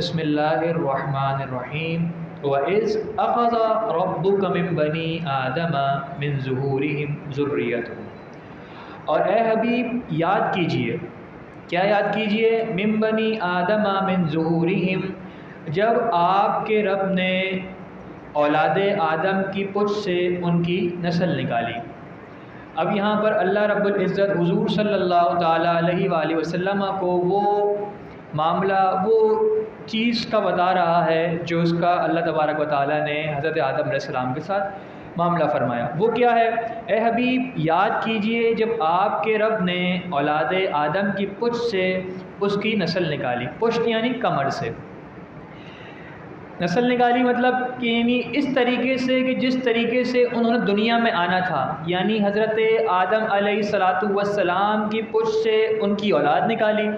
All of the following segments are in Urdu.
بسم اللہ الرحمن الرحیم وَإِذْ أَخَذَ رَبُّكَ مِن بَنِي آدَمَ مِن ظُهُورِهِمْ ذُرِّيَّتَهُمْ، اور اے حبیب یاد کیجئے، کیا یاد کیجئے؟ من بنی آدم من ظہورہم، جب آپ کے رب نے اولاد آدم کی پشت سے ان کی نسل نکالی۔ اب یہاں پر اللہ رب العزت حضور صلی اللہ تعالیٰ علیہ وآلہ وسلم کو وہ معاملہ، وہ چیز کا بتا رہا ہے جو اس کا اللہ تبارک و تعالیٰ نے حضرت آدم علیہ السلام کے ساتھ معاملہ فرمایا۔ وہ کیا ہے؟ اے حبیب یاد کیجئے جب آپ کے رب نے اولاد آدم کی پشت سے اس کی نسل نکالی۔ پشت یعنی کمر سے نسل نکالی، مطلب کہ یعنی اس طریقے سے کہ جس طریقے سے انہوں نے دنیا میں آنا تھا، یعنی حضرت آدم علیہ السلام کی پشت سے ان کی اولاد نکالی،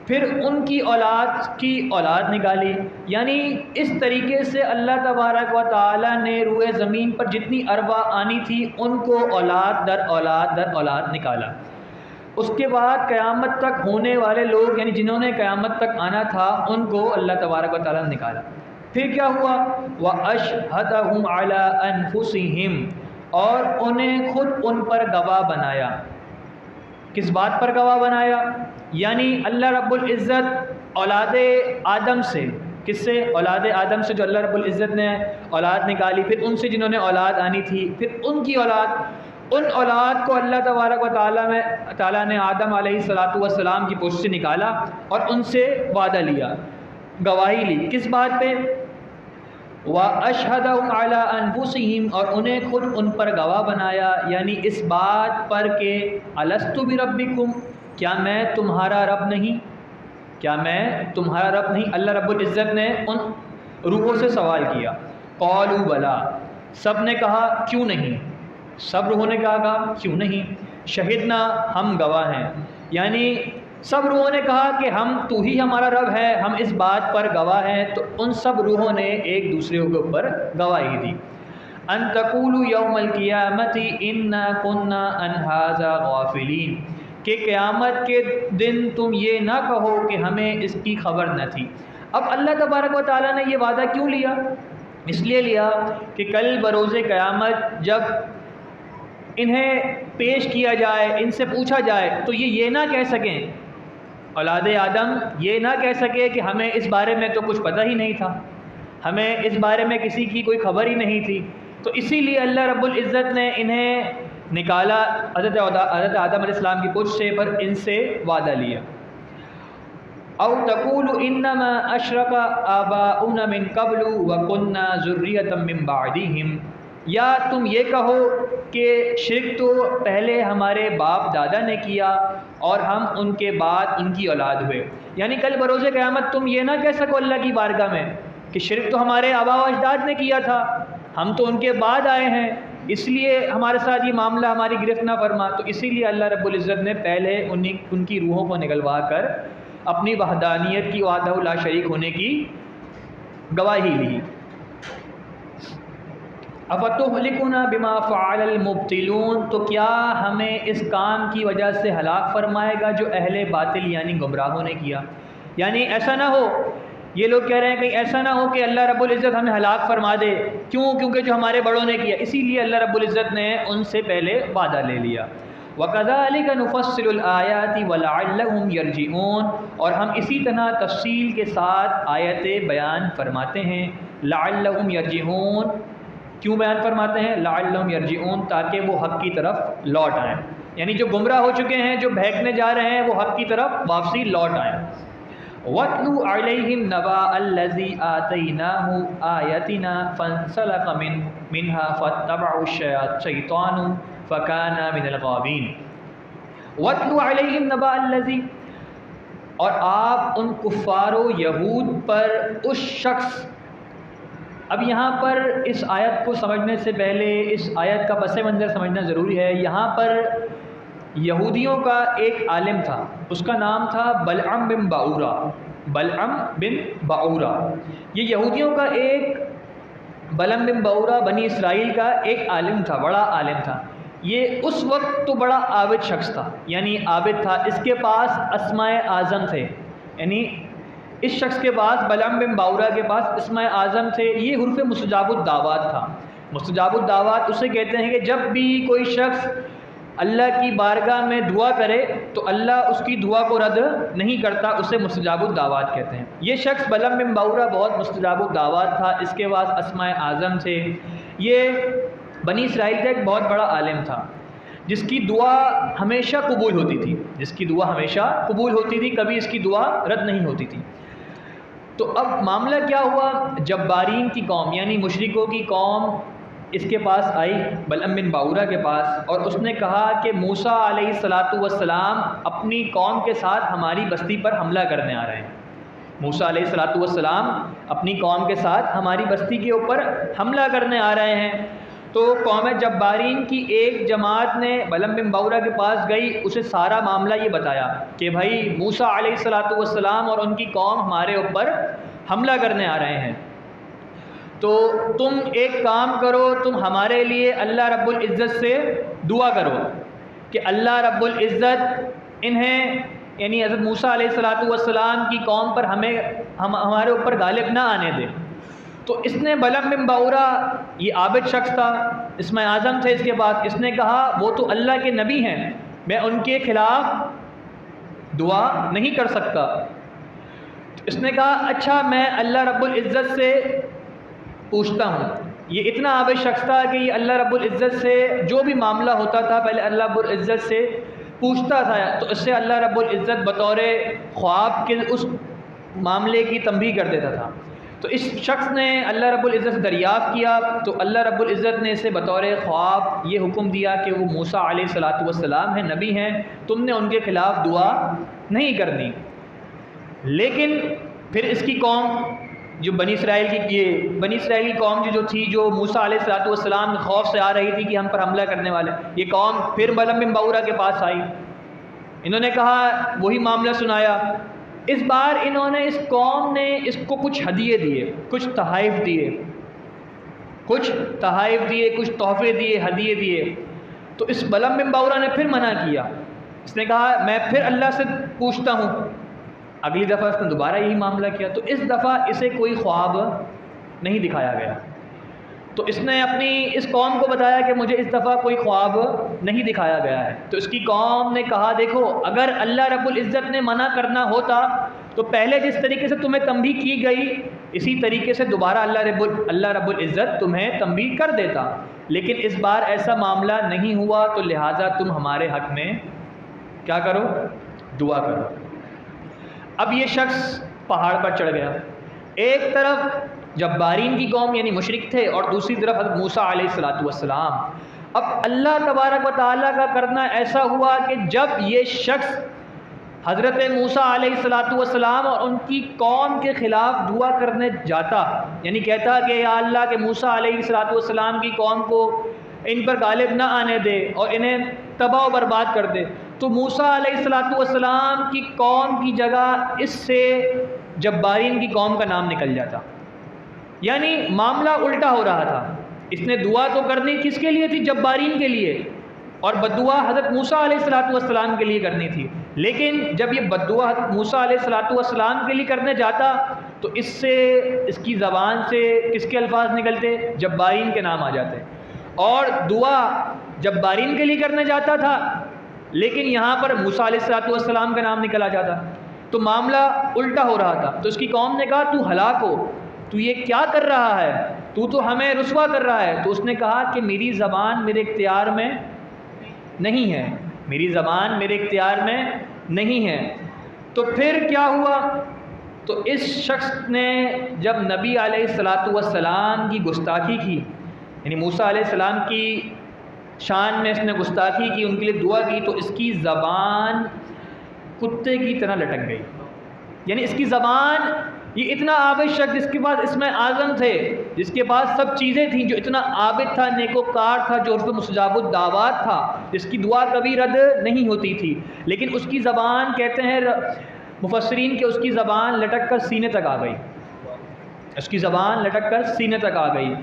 پھر ان کی اولاد نکالی، یعنی اس طریقے سے اللہ تبارک و تعالیٰ نے روئے زمین پر جتنی ارواح آنی تھی ان کو اولاد در اولاد در اولاد نکالا۔ اس کے بعد قیامت تک ہونے والے لوگ، یعنی جنہوں نے قیامت تک آنا تھا، ان کو اللہ تبارک و تعالیٰ نے نکالا۔ پھر کیا ہوا؟ وَأَشْهَدَهُمْ عَلَىٰ أَنفُسِهِمْ، اور انہیں خود ان پر گواہ بنایا۔ کس بات پر گواہ بنایا؟ یعنی اللہ رب العزت اولاد آدم سے، کس سے؟ اولاد آدم سے جو اللہ رب العزت نے اولاد نکالی، پھر ان سے جنہوں نے اولاد آنی تھی، پھر ان کی اولاد، ان اولاد کو اللہ تبارک و تعالیٰ نے آدم علیہ السلام کی پشت سے نکالا اور ان سے وعدہ لیا، گواہی لی۔ کس بات پہ؟ وَأَشْهَدَهُمْ عَلَىٰ أَنفُسِهِمْ، اور انہیں خود ان پر گواہ بنایا، یعنی اس بات پر کہ أَلَسْتُ بِرَبِّكُمْ، کیا میں تمہارا رب نہیں؟ کیا میں تمہارا رب نہیں؟ اللہ رب العزت نے ان روحوں سے سوال کیا۔ قَالُوا بَلَىٰ، سب نے کہا کیوں نہیں؟ سب روحوں نے کہا کیوں نہیں؟ شہدنا، ہم گواہ ہیں، یعنی سب روحوں نے کہا کہ تو ہی ہمارا رب ہے، ہم اس بات پر گواہ ہیں۔ تو ان سب روحوں نے ایک دوسرے کے اوپر گواہی دی۔ ان تقولوا یوم القیامت انا کنا عن ھذا غافلین، کہ قیامت کے دن تم یہ نہ کہو کہ ہمیں اس کی خبر نہ تھی۔ اب اللہ تبارک و تعالیٰ نے یہ وعدہ کیوں لیا؟ اس لیے لیا کہ کل بروز قیامت جب انہیں پیش کیا جائے، ان سے پوچھا جائے، تو یہ نہ کہہ سکیں، اولاد آدم یہ نہ کہہ سکے کہ ہمیں اس بارے میں تو کچھ پتہ ہی نہیں تھا، ہمیں اس بارے میں کسی کی کوئی خبر ہی نہیں تھی۔ تو اسی لیے اللہ رب العزت نے انہیں نکالا حضرت آدم علیہ السلام کی پشت سے، پر ان سے وعدہ لیا۔ او تقول انما اشرک آباؤنا من قبل وکنا ذریۃ من بعدہم، یا تم یہ کہو کہ شرک تو پہلے ہمارے باپ دادا نے کیا اور ہم ان کے بعد ان کی اولاد ہوئے، یعنی کل بروز قیامت تم یہ نہ کہہ سکو اللہ کی بارگاہ میں کہ شرک تو ہمارے آبا و اجداد نے کیا تھا، ہم تو ان کے بعد آئے ہیں، اس لیے ہمارے ساتھ یہ معاملہ ہماری گرفت نہ فرما۔ تو اسی لیے اللہ رب العزت نے پہلے ان کی روحوں کو نکلوا کر اپنی وحدانیت کی، وحدہ لا شریک ہونے کی گواہی لی۔ افتہلکنا بما فعل المبطلون، تو کیا ہمیں اس کام کی وجہ سے ہلاک فرمائے گا جو اہل باطل یعنی گمراہوں نے کیا؟ یعنی ایسا نہ ہو، یہ لوگ کہہ رہے ہیں کہیں ایسا نہ ہو کہ اللہ رب العزت ہمیں ہلاک فرما دے، کیونکہ جو ہمارے بڑوں نے کیا، اسی لیے اللہ رب العزت نے ان سے پہلے وعدہ لے لیا۔ وَكَذَلِكَ نُفَصِّلُ الْآيَاتِ وَلَعَلَّهُمْ يَرْجِعُونَ، اور ہم اسی طرح تفصیل کے ساتھ آیتیں بیان فرماتے ہیں۔ لَعَلَّهُمْ يَرْجِعُونَ، کیوں بیان فرماتے ہیں؟ لَعَلَّهُمْ يَرْجِعُونَ، تاکہ وہ حق کی طرف لوٹ آئیں، یعنی جو گمراہ ہو چکے ہیں، جو بہکنے جا رہے ہیں، وہ حق کی طرف واپسی لوٹ آئیں۔ وَاتْلُ عَلَيْهِمْ نَبَأَ الَّذِي آتَيْنَاهُ آيَاتِنَا فَانسَلَخَ مِنْهَا فَاتَّبَعَهُ الشَّيْطَانُ فَكَانَ مِنَ الْغَاوِينَ۔ وَاتْلُ عَلَيْهِمْ نَبَأَ الَّذِي، اور آپ ان کفار و یہود پر اس شخص، اب یہاں پر اس آیت کو سمجھنے سے پہلے اس آیت کا پس منظر سمجھنا ضروری ہے۔ یہاں پر یہودیوں کا ایک عالم تھا، اس کا نام تھا بلعم بن باورا۔ بلعم بن باورا یہ یہودیوں کا ایک، بلعم بن باورا بنی اسرائیل کا ایک عالم تھا، بڑا عالم تھا۔ یہ اس وقت تو بڑا عابد شخص تھا، یعنی عابد تھا، اس کے پاس اسماء اعظم تھے، یعنی اس شخص کے پاس بلعم بن باورہ کے پاس اسم اعظم تھے، یہ حروف مستجاب الدعوات تھا۔ مستجاب الدعوات اسے کہتے ہیں کہ جب بھی کوئی شخص اللہ کی بارگاہ میں دعا کرے تو اللہ اس کی دعا کو رد نہیں کرتا، اسے مستجاب الدعوات کہتے ہیں۔ یہ شخص بلعم بن باورہ بہت مستجاب الدعوات تھا، اس کے پاس اسماء اعظم تھے۔ یہ بنی اسرائیل کا ایک بہت بڑا عالم تھا جس کی دعا ہمیشہ قبول ہوتی تھی، جس کی دعا ہمیشہ قبول ہوتی تھی، کبھی اس کی دعا رد نہیں ہوتی تھی۔ تو اب معاملہ کیا ہوا، جبارین کی قوم یعنی مشرکوں کی قوم اس کے پاس آئی، بلعم بن باورہ کے پاس، اور اس نے کہا کہ موسیٰ علیہ السلام اپنی قوم کے ساتھ ہماری بستی پر حملہ کرنے آ رہے ہیں۔ موسیٰ علیہ السلام اپنی قوم کے ساتھ ہماری بستی کے اوپر حملہ کرنے آ رہے ہیں۔ تو قوم جبارین کی ایک جماعت نے بلعم بن باورہ کے پاس گئی، اسے سارا معاملہ یہ بتایا کہ بھائی موسیٰ علیہ السلام اور ان کی قوم ہمارے اوپر حملہ کرنے آ رہے ہیں، تو تم ایک کام کرو، تم ہمارے لیے اللہ رب العزت سے دعا کرو کہ اللہ رب العزت انہیں یعنی حضرت موسیٰ علیہ السلام کی قوم پر ہمارے اوپر غالب نہ آنے دے۔ تو اس نے بلعم بن باورہ، یہ عابد شخص تھا، اسم اعظم تھے اس کے بعد، اس نے کہا وہ تو اللہ کے نبی ہیں، میں ان کے خلاف دعا نہیں کر سکتا۔ اس نے کہا اچھا میں اللہ رب العزت سے پوچھتا ہوں۔ یہ اتنا عابد شخص تھا کہ یہ اللہ رب العزت سے جو بھی معاملہ ہوتا تھا پہلے اللہ رب العزت سے پوچھتا تھا، تو اس سے اللہ رب العزت بطور خواب کے اس معاملے کی تنبیہ کر دیتا تھا۔ تو اس شخص نے اللہ رب العزت سے دریافت کیا، تو اللہ رب العزت نے اسے بطور خواب یہ حکم دیا کہ وہ موسیٰ علیہ السلام ہیں، نبی ہیں، تم نے ان کے خلاف دعا نہیں کرنی۔ لیکن پھر اس کی قوم جو بنی اسرائیل کی قوم جو تھی، جو موسیٰ علیہ السلام خوف سے آ رہی تھی کہ ہم پر حملہ کرنے والے، یہ قوم پھر بلعم بن باورہ کے پاس آئی، انہوں نے کہا وہی معاملہ سنایا۔ اس بار انہوں نے اس قوم نے اس کو کچھ ہدیے دیے، کچھ تحائف دیے، کچھ تحفے دیے، ہدیے دیے۔ تو اس بلعم بن باورہ نے پھر منع کیا، اس نے کہا میں پھر اللہ سے پوچھتا ہوں۔ اگلی دفعہ اس نے دوبارہ یہی معاملہ کیا، تو اس دفعہ اسے کوئی خواب نہیں دکھایا گیا۔ تو اس نے اپنی اس قوم کو بتایا کہ مجھے اس دفعہ کوئی خواب نہیں دکھایا گیا ہے۔ تو اس کی قوم نے کہا دیکھو اگر اللہ رب العزت نے منع کرنا ہوتا تو پہلے جس طریقے سے تمہیں تنبیہ کی گئی اسی طریقے سے دوبارہ اللہ رب العزت تمہیں تنبیہ کر دیتا، لیکن اس بار ایسا معاملہ نہیں ہوا، تو لہٰذا تم ہمارے حق میں کیا کرو، دعا کرو۔ اب یہ شخص پہاڑ پر چڑھ گیا، ایک طرف جبارین کی قوم یعنی مشرک تھے اور دوسری طرف حضرت موسیٰ علیہ السلام۔ اب اللہ تبارک و تعالیٰ کا کرنا ایسا ہوا کہ جب یہ شخص حضرت موسیٰ علیہ السلام اور ان کی قوم کے خلاف دعا کرنے جاتا، یعنی کہتا کہ یا اللہ کہ موسیٰ علیہ السلام کی قوم کو ان پر غالب نہ آنے دے اور انہیں تباہ و برباد کر دے، تو موسیٰ علیہ السلام کی قوم کی جگہ اس سے جبارین کی قوم کا نام نکل جاتا، یعنی معاملہ الٹا ہو رہا تھا۔ اس نے دعا تو کرنی کس کے لیے تھی، جبارین کے لیے، اور بددعا حضرت موسیٰ علیہ السلام کے لیے کرنی تھی، لیکن جب یہ بددعا حضرت موسیٰ علیہ السلام کے لیے کرنے جاتا تو اس کی زبان سے کس کے الفاظ نکلتے، جبارین کے نام آ جاتے، اور دعا جبارین کے لیے کرنے جاتا تھا لیکن یہاں پر موسیٰ علیہ السلام کا نام نکلا جاتا، تو معاملہ الٹا ہو رہا تھا۔ تو اس کی قوم نے کہا تو ہلاک ہو، تو یہ کیا کر رہا ہے، تو ہمیں رسوا کر رہا ہے۔ تو اس نے کہا کہ میری زبان میرے اختیار میں نہیں ہے، میری زبان میرے اختیار میں نہیں ہے۔ تو پھر کیا ہوا، تو اس شخص نے جب نبی علیہ السلام کی گستاخی کی، یعنی موسیٰ علیہ السلام کی شان میں اس نے گستاخی کی، ان کے لیے دعا کی، تو اس کی زبان کتے کی طرح لٹک گئی، یعنی اس کی زبان، یہ اتنا عابد شخص جس کے پاس اسم اعظم تھے، جس کے پاس سب چیزیں تھیں، جو اتنا عابد تھا، نیکوکار تھا، جو عرف مستجاب الدعوات تھا، جس کی دعا کبھی رد نہیں ہوتی تھی، لیکن اس کی زبان کہتے ہیں مفسرین کہ اس کی زبان لٹک کر سینے تک آ گئی، اس کی زبان لٹک کر سینے تک آ گئی۔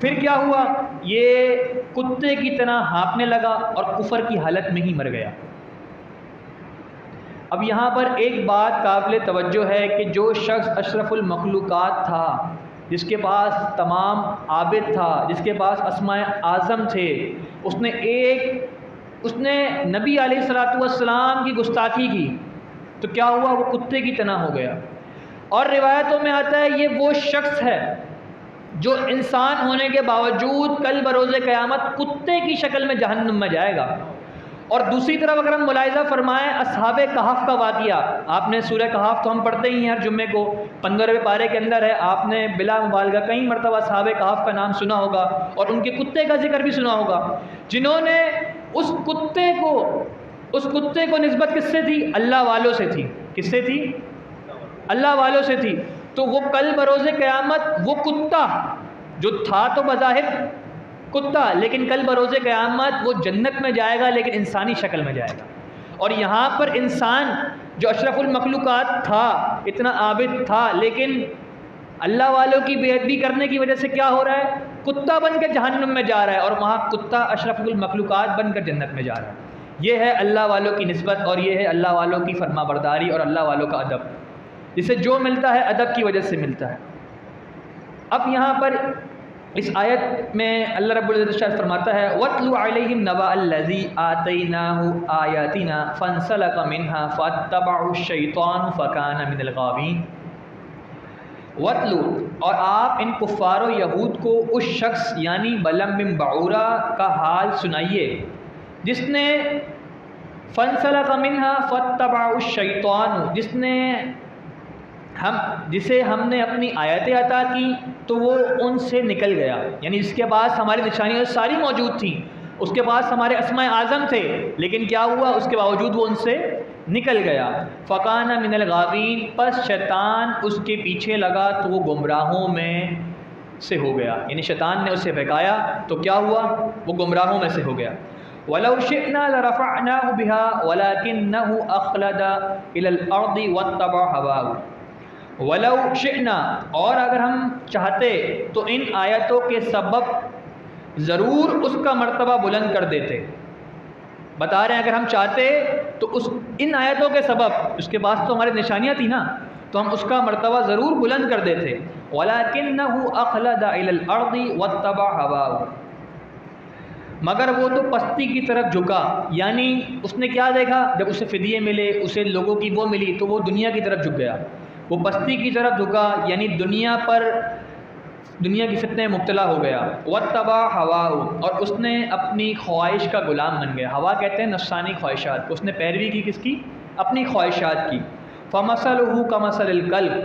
پھر کیا ہوا، یہ کتے کی طرح ہانپنے لگا اور کفر کی حالت میں ہی مر گیا۔ اب یہاں پر ایک بات قابل توجہ ہے کہ جو شخص اشرف المخلوقات تھا، جس کے پاس تمام عابد تھا، جس کے پاس اسماء اعظم تھے، اس نے نبی علیہ الصلوۃ والسلام کی گستاخی کی تو کیا ہوا؟ وہ کتے کی طرح ہو گیا۔ اور روایتوں میں آتا ہے یہ وہ شخص ہے جو انسان ہونے کے باوجود کل بروز قیامت کتے کی شکل میں جہنم میں جائے گا۔ اور دوسری طرف اگر ہم ملاحظہ فرمائیں اصحاب کہف کا واقعہ، آپ نے سورہ کہف تو ہم پڑھتے ہی ہیں ہر جمعے کو، 15ویں پارے کے اندر ہے، آپ نے بلا مبالغہ کئی مرتبہ اصحاب کہف کا نام سنا ہوگا اور ان کے کتے کا ذکر بھی سنا ہوگا، جنہوں نے اس کتے کو نسبت کس سے تھی؟ اللہ والوں سے تھی۔ کس سے تھی؟ اللہ والوں سے تھی۔ تو وہ کل بروز قیامت وہ کتا جو تھا تو بظاہر کتا، لیکن کل بروز قیامت وہ جنت میں جائے گا لیکن انسانی شکل میں جائے گا۔ اور یہاں پر انسان جو اشرف المخلوقات تھا، اتنا عابد تھا، لیکن اللہ والوں کی بے ادبی کرنے کی وجہ سے کیا ہو رہا ہے؟ کتا بن کے جہنم میں جا رہا ہے، اور وہاں کتا اشرف المخلوقات بن کر جنت میں جا رہا ہے۔ یہ ہے اللہ والوں کی نسبت، اور یہ ہے اللہ والوں کی فرما برداری اور اللہ والوں کا ادب، جسے جو ملتا ہے ادب کی وجہ سے ملتا ہے۔ اب یہاں پر اس آیت میں اللہ رب العزت ارشاد فرماتا ہے وَاتْلُ عَلَيْهِمْ نَبَأَ الَّذِي آتَيْنَاهُ آيَاتِنَا فَانْسَلَخَ مِنْهَا فَاتَّبَعَهُ الشَّيْطَانُ فَكَانَ مِنَ الْغَاوِينَ۔ وَاتْلُ، اور آپ ان کفار و یہود کو اس شخص یعنی بلعم بن بعورہ کا حال سنائیے جس نے فَانْسَلَخَ مِنْهَا فَاتَّبَعَهُ الشَّيْطَانُ، جسے ہم نے اپنی آیتیں عطا کی تو وہ ان سے نکل گیا، یعنی جس کے پاس ہماری نشانیاں ساری موجود تھیں، اس کے پاس ہمارے اسماء اعظم تھے، لیکن کیا ہوا؟ اس کے باوجود وہ ان سے نکل گیا۔ فَكَانَ مِنَ الْغَاوِينَ، پس شیطان اس کے پیچھے لگا تو وہ گمراہوں میں سے ہو گیا، یعنی شیطان نے اسے بہکایا تو کیا ہوا؟ وہ گمراہوں میں سے ہو گیا۔ وَلَوْ شِئْنَا لَرَفَعْنَاهُ بِهَا وَلَكِنَّهُ أَخْلَدَ إِلَى الْأَرْضِ وَاتَّبَعَ هَوَاهُ۔ وَلَوْ شِئْنَا، اور اگر ہم چاہتے تو ان آیتوں کے سبب ضرور اس کا مرتبہ بلند کر دیتے۔ بتا رہے ہیں اگر ہم چاہتے تو ان آیتوں کے سبب، اس کے پاس تو ہماری نشانیاں تھیں نا، تو ہم اس کا مرتبہ ضرور بلند کر دیتے۔ وَلَكِنَّهُ أَخْلَدَ إِلَى الْأَرْضِ وَاتَّبَعَ هَوَاهُ، مگر وہ تو پستی کی طرف جھکا، یعنی اس نے کیا دیکھا؟ جب اسے فدیے ملے، اسے لوگوں کی وہ ملی تو وہ دنیا کی طرف جھک گیا، وہ پستی کی طرف جھکا، یعنی دنیا کی فتنے مبتلا ہو گیا۔ وَاتَّبَعَ هَوَاهُ، اور اس نے اپنی خواہش کا غلام بن گیا۔ ہوا کہتے ہیں نفسانی خواہشات، اس نے پیروی کی کس کی؟ اپنی خواہشات کی۔ فَمَثَلُهُ كَمَثَلِ الْكَلْبِ،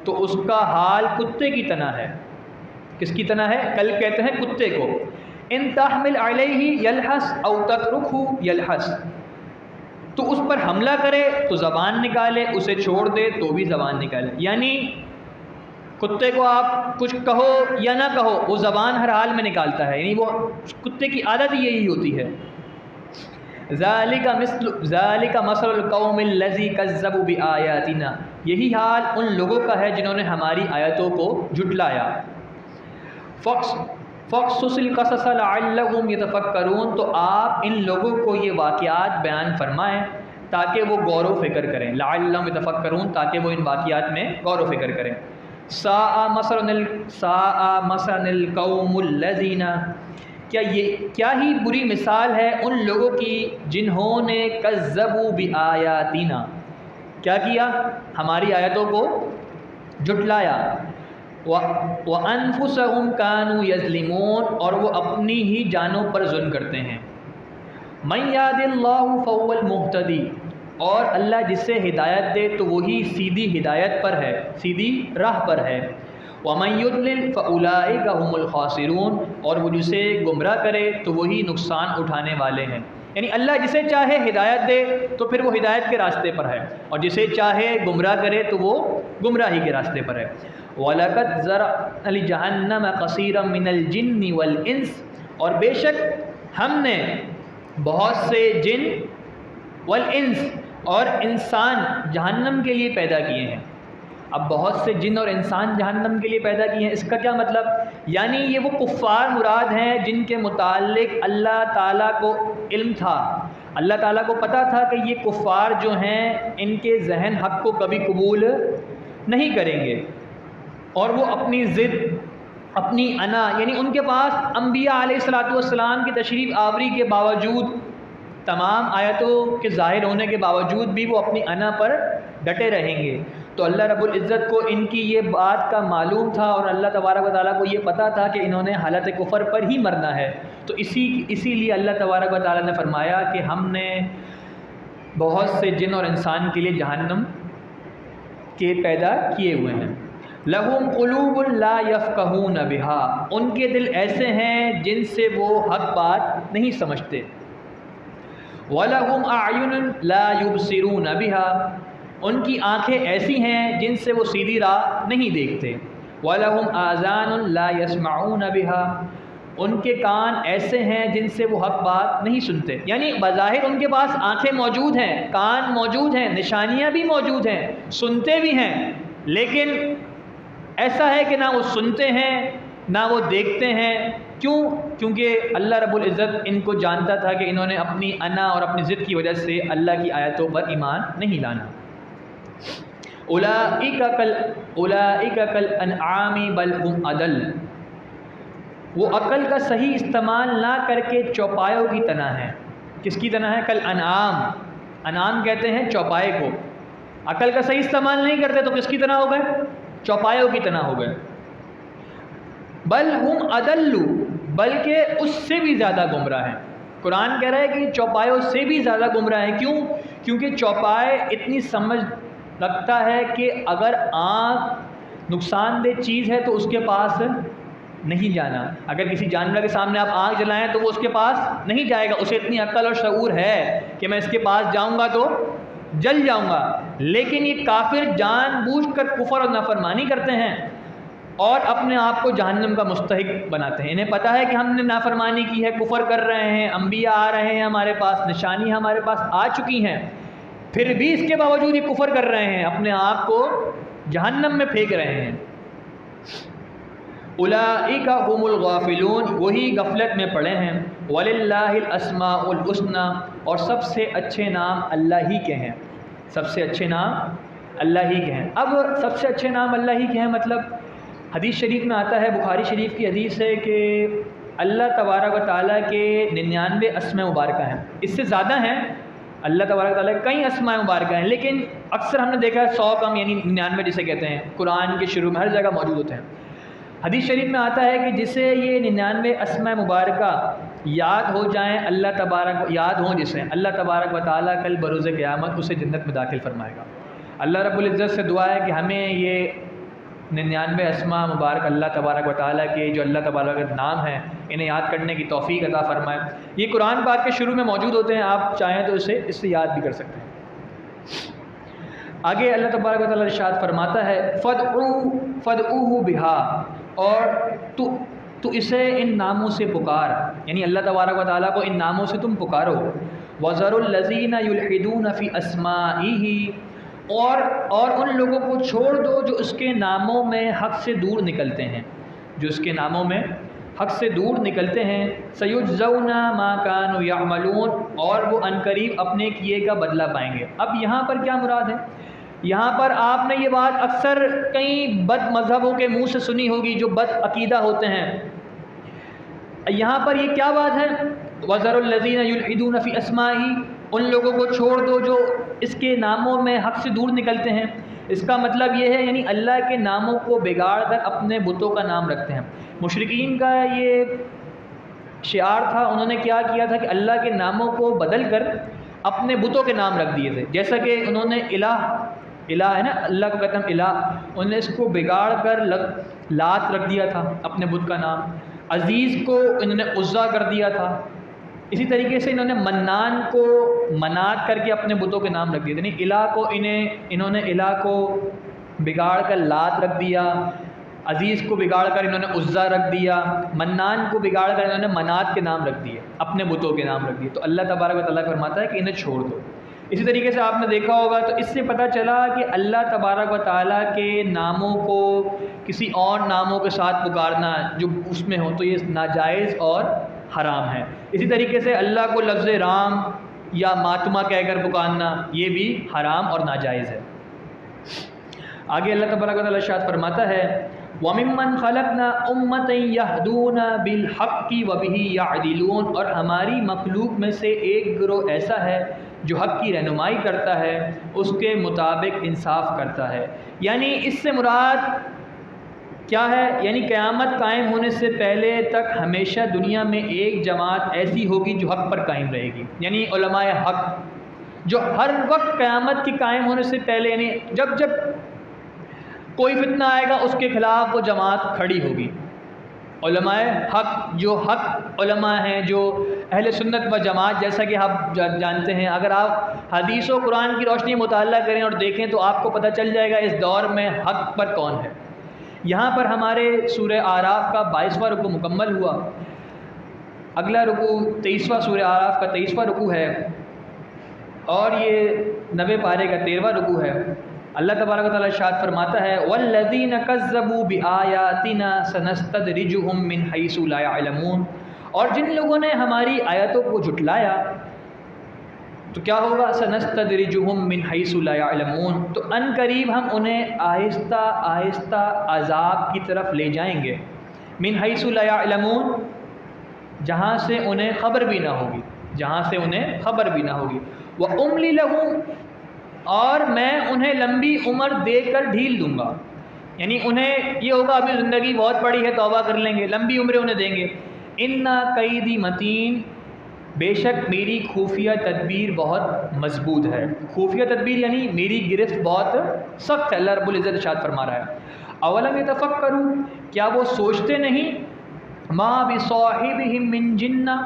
تو اس کا حال کتے کی طرح ہے۔ کس کی طرح ہے؟ کلب کہتے ہیں کتے کو۔ إِن تَحْمِلْ عَلَيْهِ يَلْهَثْ أَوْ تَتْرُكْهُ يَلْهَثْ، تو اس پر حملہ کرے تو زبان نکالے، اسے چھوڑ دے تو بھی زبان نکالے، یعنی کتے کو آپ کچھ کہو یا نہ کہو وہ زبان ہر حال میں نکالتا ہے، یعنی وہ کتے کی عادت یہی ہوتی ہے۔ ذَلِكَ مَثَلُ الْقَوْمِ الَّذِي كَذَّبُوا بِآيَاتِنَا، یہی حال ان لوگوں کا ہے جنہوں نے ہماری آیتوں کو جھٹلایا۔ فَاقْصُصِ الْقَصَصَ لَعَلَّهُمْ يَتَفَكَّرُونَ، تو آپ ان لوگوں کو یہ واقعات بیان فرمائیں تاکہ وہ غور و فکر کریں۔ لَعَلَّهُمْ يَتَفَكَّرُونَ، تاکہ وہ ان واقعات میں غور و فکر کریں۔ سَاءَ مَثَلًا الْقَوْمُ الَّذِينَ، کیا ہی بری مثال ہے ان لوگوں کی جنہوں نے کذبوا بآیاتنا، کیا کیا؟ ہماری آیتوں کو جھٹلایا۔ وَأَنفُسَهُمْ كَانُوا يَظْلِمُونَ، اور وہ اپنی ہی جانوں پر ظلم کرتے ہیں۔ مَن يَهْدِ اللَّهُ فَهُوَ الْمُهْتَدِي، اور اللہ جسے ہدایت دے تو وہی سیدھی ہدایت پر ہے، سیدھی راہ پر ہے۔ وَمَن يُضْلِلْ فَأُولَٰئِكَ هُمُ الْخَاسِرُونَ، اور وہ جسے گمراہ کرے تو وہی نقصان اٹھانے والے ہیں۔ یعنی اللہ جسے چاہے ہدایت دے تو پھر وہ ہدایت کے راستے پر ہے، اور جسے چاہے گمراہ کرے تو وہ گمراہی کے راستے پر ہے۔ وَلَقَدْ ذَرَأْنَا لِجَهَنَّمَ كَثِيرًا مِنَ الْجِنِّ وَالْإِنسِ، اور بے شک ہم نے بہت سے جن والانس اور انسان جہنم کے لیے پیدا کیے ہیں۔ اب بہت سے جن اور انسان جہنم کے لیے پیدا کیے ہیں، اس کا کیا مطلب؟ یعنی یہ وہ کفار مراد ہیں جن کے متعلق اللہ تعالیٰ کو علم تھا، اللہ تعالیٰ کو پتہ تھا کہ یہ کفار جو ہیں ان کے ذہن حق کو کبھی قبول نہیں کریں گے، اور وہ اپنی ضد، اپنی انا، یعنی ان کے پاس انبیاء علیہ الصلاۃ والسلام کی تشریف آوری کے باوجود، تمام آیتوں کے ظاہر ہونے کے باوجود بھی وہ اپنی انا پر ڈٹے رہیں گے۔ تو اللہ رب العزت کو ان کی یہ بات کا معلوم تھا، اور اللہ تبارک و تعالیٰ کو یہ پتہ تھا کہ انہوں نے حالت کفر پر ہی مرنا ہے، تو اسی لیے اللہ تبارک و تعالیٰ نے فرمایا کہ ہم نے بہت سے جن اور انسان کے لیے جہنم کے پیدا کیے ہوئے ہیں۔ لہم قلوب لا یفقہون بہا، ان کے دل ایسے ہیں جن سے وہ حق بات نہیں سمجھتے۔ وَلَهُمْ أَعْيُنٌ لَا يُبْصِرُونَ بِهَا، ان کی آنکھیں ایسی ہیں جن سے وہ سیدھی راہ نہیں دیکھتے۔ وَلَهُمْ آذَانٌ لَا يَسْمَعُونَ بِهَا، ان کے کان ایسے ہیں جن سے وہ حق بات نہیں سنتے۔ یعنی بظاہر ان کے پاس آنکھیں موجود ہیں، کان موجود ہیں، نشانیاں بھی موجود ہیں، سنتے بھی ہیں، لیکن ایسا ہے کہ نہ وہ سنتے ہیں نہ وہ دیکھتے ہیں۔ کیوں؟ کیونکہ اللہ رب العزت ان کو جانتا تھا کہ انہوں نے اپنی انا اور اپنی ضد کی وجہ سے اللہ کی آیتوں پر ایمان نہیں لانا۔ اولئک کالانعام بل هم اضل، وہ عقل کا صحیح استعمال نہ کر کے چوپایوں کی طرح ہیں۔ کس کی طرح ہے؟ کالانعام، انعام کہتے ہیں چوپائے کو۔ عقل کا صحیح استعمال نہیں کرتے تو کس کی طرح ہو گئے؟ چوپایوں کی طرح ہو گئے۔ بل ہم اضل، بلکہ اس سے بھی زیادہ گمراہ ہیں۔ قرآن کہہ رہا ہے کہ چوپایوں سے بھی زیادہ گمراہ ہیں۔ کیوں؟ کیونکہ چوپائے اتنی سمجھ رکھتا ہے کہ اگر آنکھ نقصان دہ چیز ہے تو اس کے پاس نہیں جانا۔ اگر کسی جانور کے سامنے آپ آنکھ جلائیں تو وہ اس کے پاس نہیں جائے گا، اسے اتنی عقل اور شعور ہے کہ میں اس کے پاس جاؤں گا تو جل جاؤں گا۔ لیکن یہ کافر جان بوجھ کر کفر اور نافرمانی کرتے ہیں اور اپنے آپ کو جہنم کا مستحق بناتے ہیں۔ انہیں پتہ ہے کہ ہم نے نافرمانی کی ہے، کفر کر رہے ہیں، انبیاء آ رہے ہیں ہمارے پاس، نشانی ہمارے پاس آ چکی ہیں، پھر بھی اس کے باوجود یہ کفر کر رہے ہیں، اپنے آپ کو جہنم میں پھینک رہے ہیں۔ اولئک هم الغافلون، وہی غفلت میں پڑے ہیں۔ وللہ الاسماء الحسنی، اور سب سے اچھے نام اللہ ہی کے ہیں، سب سے اچھے نام اللہ ہی کے ہیں۔ اب سب سے اچھے نام اللہ ہی کے ہیں مطلب حدیث شریف میں آتا ہے، بخاری شریف کی حدیث ہے کہ اللہ تبارک و تعالیٰ کے 99 اسماء مبارکہ ہیں، اس سے زیادہ ہیں۔ اللہ تبارک و تعالیٰ کے کئی اسماء مبارکہ ہیں، لیکن اکثر ہم نے دیکھا ہے 100 کم یعنی 99 جسے کہتے ہیں، قرآن کے شروع میں ہر جگہ موجود ہوتے ہیں۔ حدیث شریف میں آتا ہے کہ جسے یہ 99 اسماء مبارکہ یاد ہو جائیں، اللہ تبارک یاد ہوں جسے، اللہ تبارک و تعالیٰ کل بروز قیامت اسے جنت میں داخل فرمائے گا۔ اللہ رب العزت سے دعا ہے کہ ہمیں یہ 99 اسماء مبارک اللہ تبارک و تعالیٰ کے جو اللہ تبارک کے نام ہیں انہیں یاد کرنے کی توفیق عطا فرمائے۔ یہ قرآن پاک کے شروع میں موجود ہوتے ہیں، آپ چاہیں تو اس سے یاد بھی کر سکتے ہیں۔ آگے اللہ تبارک و تعالیٰ ارشاد فرماتا ہے فدعوہ بہا، اور تو اسے ان ناموں سے پکار، یعنی اللہ تبارک و تعالیٰ کو ان ناموں سے تم پکارو۔ وَذَرُوا الَّذِينَ يُلْحِدُونَ فِي أَسْمَائِهِ، اور ان لوگوں کو چھوڑ دو جو اس کے ناموں میں حق سے دور نکلتے ہیں، جو اس کے ناموں میں حق سے دور نکلتے ہیں۔ سَيُجْزَوْنَ مَا كَانُوا يَعْمَلُونَ، اور وہ عنقریب اپنے کیے کا بدلہ پائیں گے۔ اب یہاں پر کیا مراد ہے؟ یہاں پر آپ نے یہ بات اکثر کئی بد مذہبوں کے منہ سے سنی ہوگی جو بد عقیدہ ہوتے ہیں۔ یہاں پر یہ کیا بات ہے؟ وَذَرُوا الَّذِينَ يُلْحِدُونَ فِي أَسْمَائِهِ، ان لوگوں کو چھوڑ دو جو اس کے ناموں میں حق سے دور نکلتے ہیں۔ اس کا مطلب یہ ہے یعنی اللہ کے ناموں کو بگاڑ کر اپنے بتوں کا نام رکھتے ہیں۔ مشرکین کا یہ شعار تھا، انہوں نے کیا کیا تھا کہ اللہ کے ناموں کو بدل کر اپنے بتوں کے نام رکھ دیے تھے۔ جیسا کہ انہوں نے الہ ہے نا، اللہ کو کہتے ہیں الہ، انہوں نے اس کو بگاڑ کر لات رکھ دیا تھا اپنے بت کا نام، عزیز کو انہوں نے عزا کر دیا تھا، اسی طریقے سے انہوں نے منان کو منات کر کے اپنے بتوں کے نام رکھ دیے تھے۔ یعنی الہ کو انہوں نے الہ کو بگاڑ کر لات رکھ دیا، عزیز کو بگاڑ کر انہوں نے عزا رکھ دیا، منان کو بگاڑ کر انہوں نے منات کے نام رکھ دیے، اپنے بتوں کے نام رکھ دیے۔ تو اللہ تبارک و تعالیٰ فرماتا ہے کہ انہیں چھوڑ دو۔ اسی طریقے سے آپ نے دیکھا ہوگا، تو اس سے پتہ چلا کہ اللہ تبارک و تعالیٰ کے ناموں کو کسی اور ناموں کے ساتھ پکارنا جو اس میں ہو تو یہ ناجائز اور حرام ہے۔ اسی طریقے سے اللہ کو لفظ رام یا ماتما کہہ کر پکارنا یہ بھی حرام اور ناجائز ہے۔ آگے اللہ تبارک و تعالیٰ ارشاد فرماتا ہے وَمِمَّنْ خَلَقْنَا أُمَّةً يَهْدُونَ بِالْحَقِّ وَبِهِ يَعْدِلُونَ، اور ہماری مخلوق میں سے ایک گروہ ایسا ہے جو حق کی رہنمائی کرتا ہے، اس کے مطابق انصاف کرتا ہے۔ یعنی اس سے مراد کیا ہے؟ یعنی قیامت قائم ہونے سے پہلے تک ہمیشہ دنیا میں ایک جماعت ایسی ہوگی جو حق پر قائم رہے گی، یعنی علماء حق، جو ہر وقت قیامت کی قائم ہونے سے پہلے، یعنی جب جب کوئی فتنہ آئے گا اس کے خلاف وہ جماعت کھڑی ہوگی۔ علماء حق، جو حق علماء ہیں، جو اہل سنت و جماعت، جیسا کہ آپ جانتے ہیں، اگر آپ حدیث و قرآن کی روشنی مطالعہ کریں اور دیکھیں تو آپ کو پتہ چل جائے گا اس دور میں حق پر کون ہے۔ یہاں پر ہمارے سورہ اعراف کا 22واں رکوع مکمل ہوا، اگلا رکوع 23واں سورہ اعراف کا 23واں رکوع ہے، اور یہ 90 پارے کا 13واں رکوع ہے۔ اللہ تبارک و تعالیٰ ارشاد فرماتا ہے وَالَّذِينَ كَذَّبُوا بِآيَاتِنَا سَنَسْتَدْرِجُهُم مِّنْ حَيْثُ لَا يَعْلَمُونَ، اور جن لوگوں نے ہماری آیتوں کو جھٹلایا تو کیا ہوگا؟ سَنَسْتَدْرِجُهُم مِّنْ حَيْثُ لَا يَعْلَمُونَ، تو ان قریب ہم انہیں آہستہ آہستہ عذاب کی طرف لے جائیں گے۔ مِّنْ حَيْثُ لَا يَعْلَمُونَ، جہاں سے انہیں خبر بھی نہ ہوگی، جہاں سے انہیں خبر بھی نہ ہوگی۔ وَأُمْلِي لَهُمْ، اور میں انہیں لمبی عمر دے کر ڈھیل دوں گا، یعنی انہیں یہ ہوگا ابھی زندگی بہت بڑی ہے، توبہ کر لیں گے، لمبی عمریں انہیں دیں گے۔ اِنَّ قَیدی متین، بے شک میری خفیہ تدبیر بہت مضبوط ہے۔ خفیہ تدبیر یعنی میری گرفت بہت سخت ہے، اللہ رب العزت ارشاد فرما رہا ہے اولم یتفکروا، کیا وہ سوچتے نہیں، ما بصاحبہم من جنہ،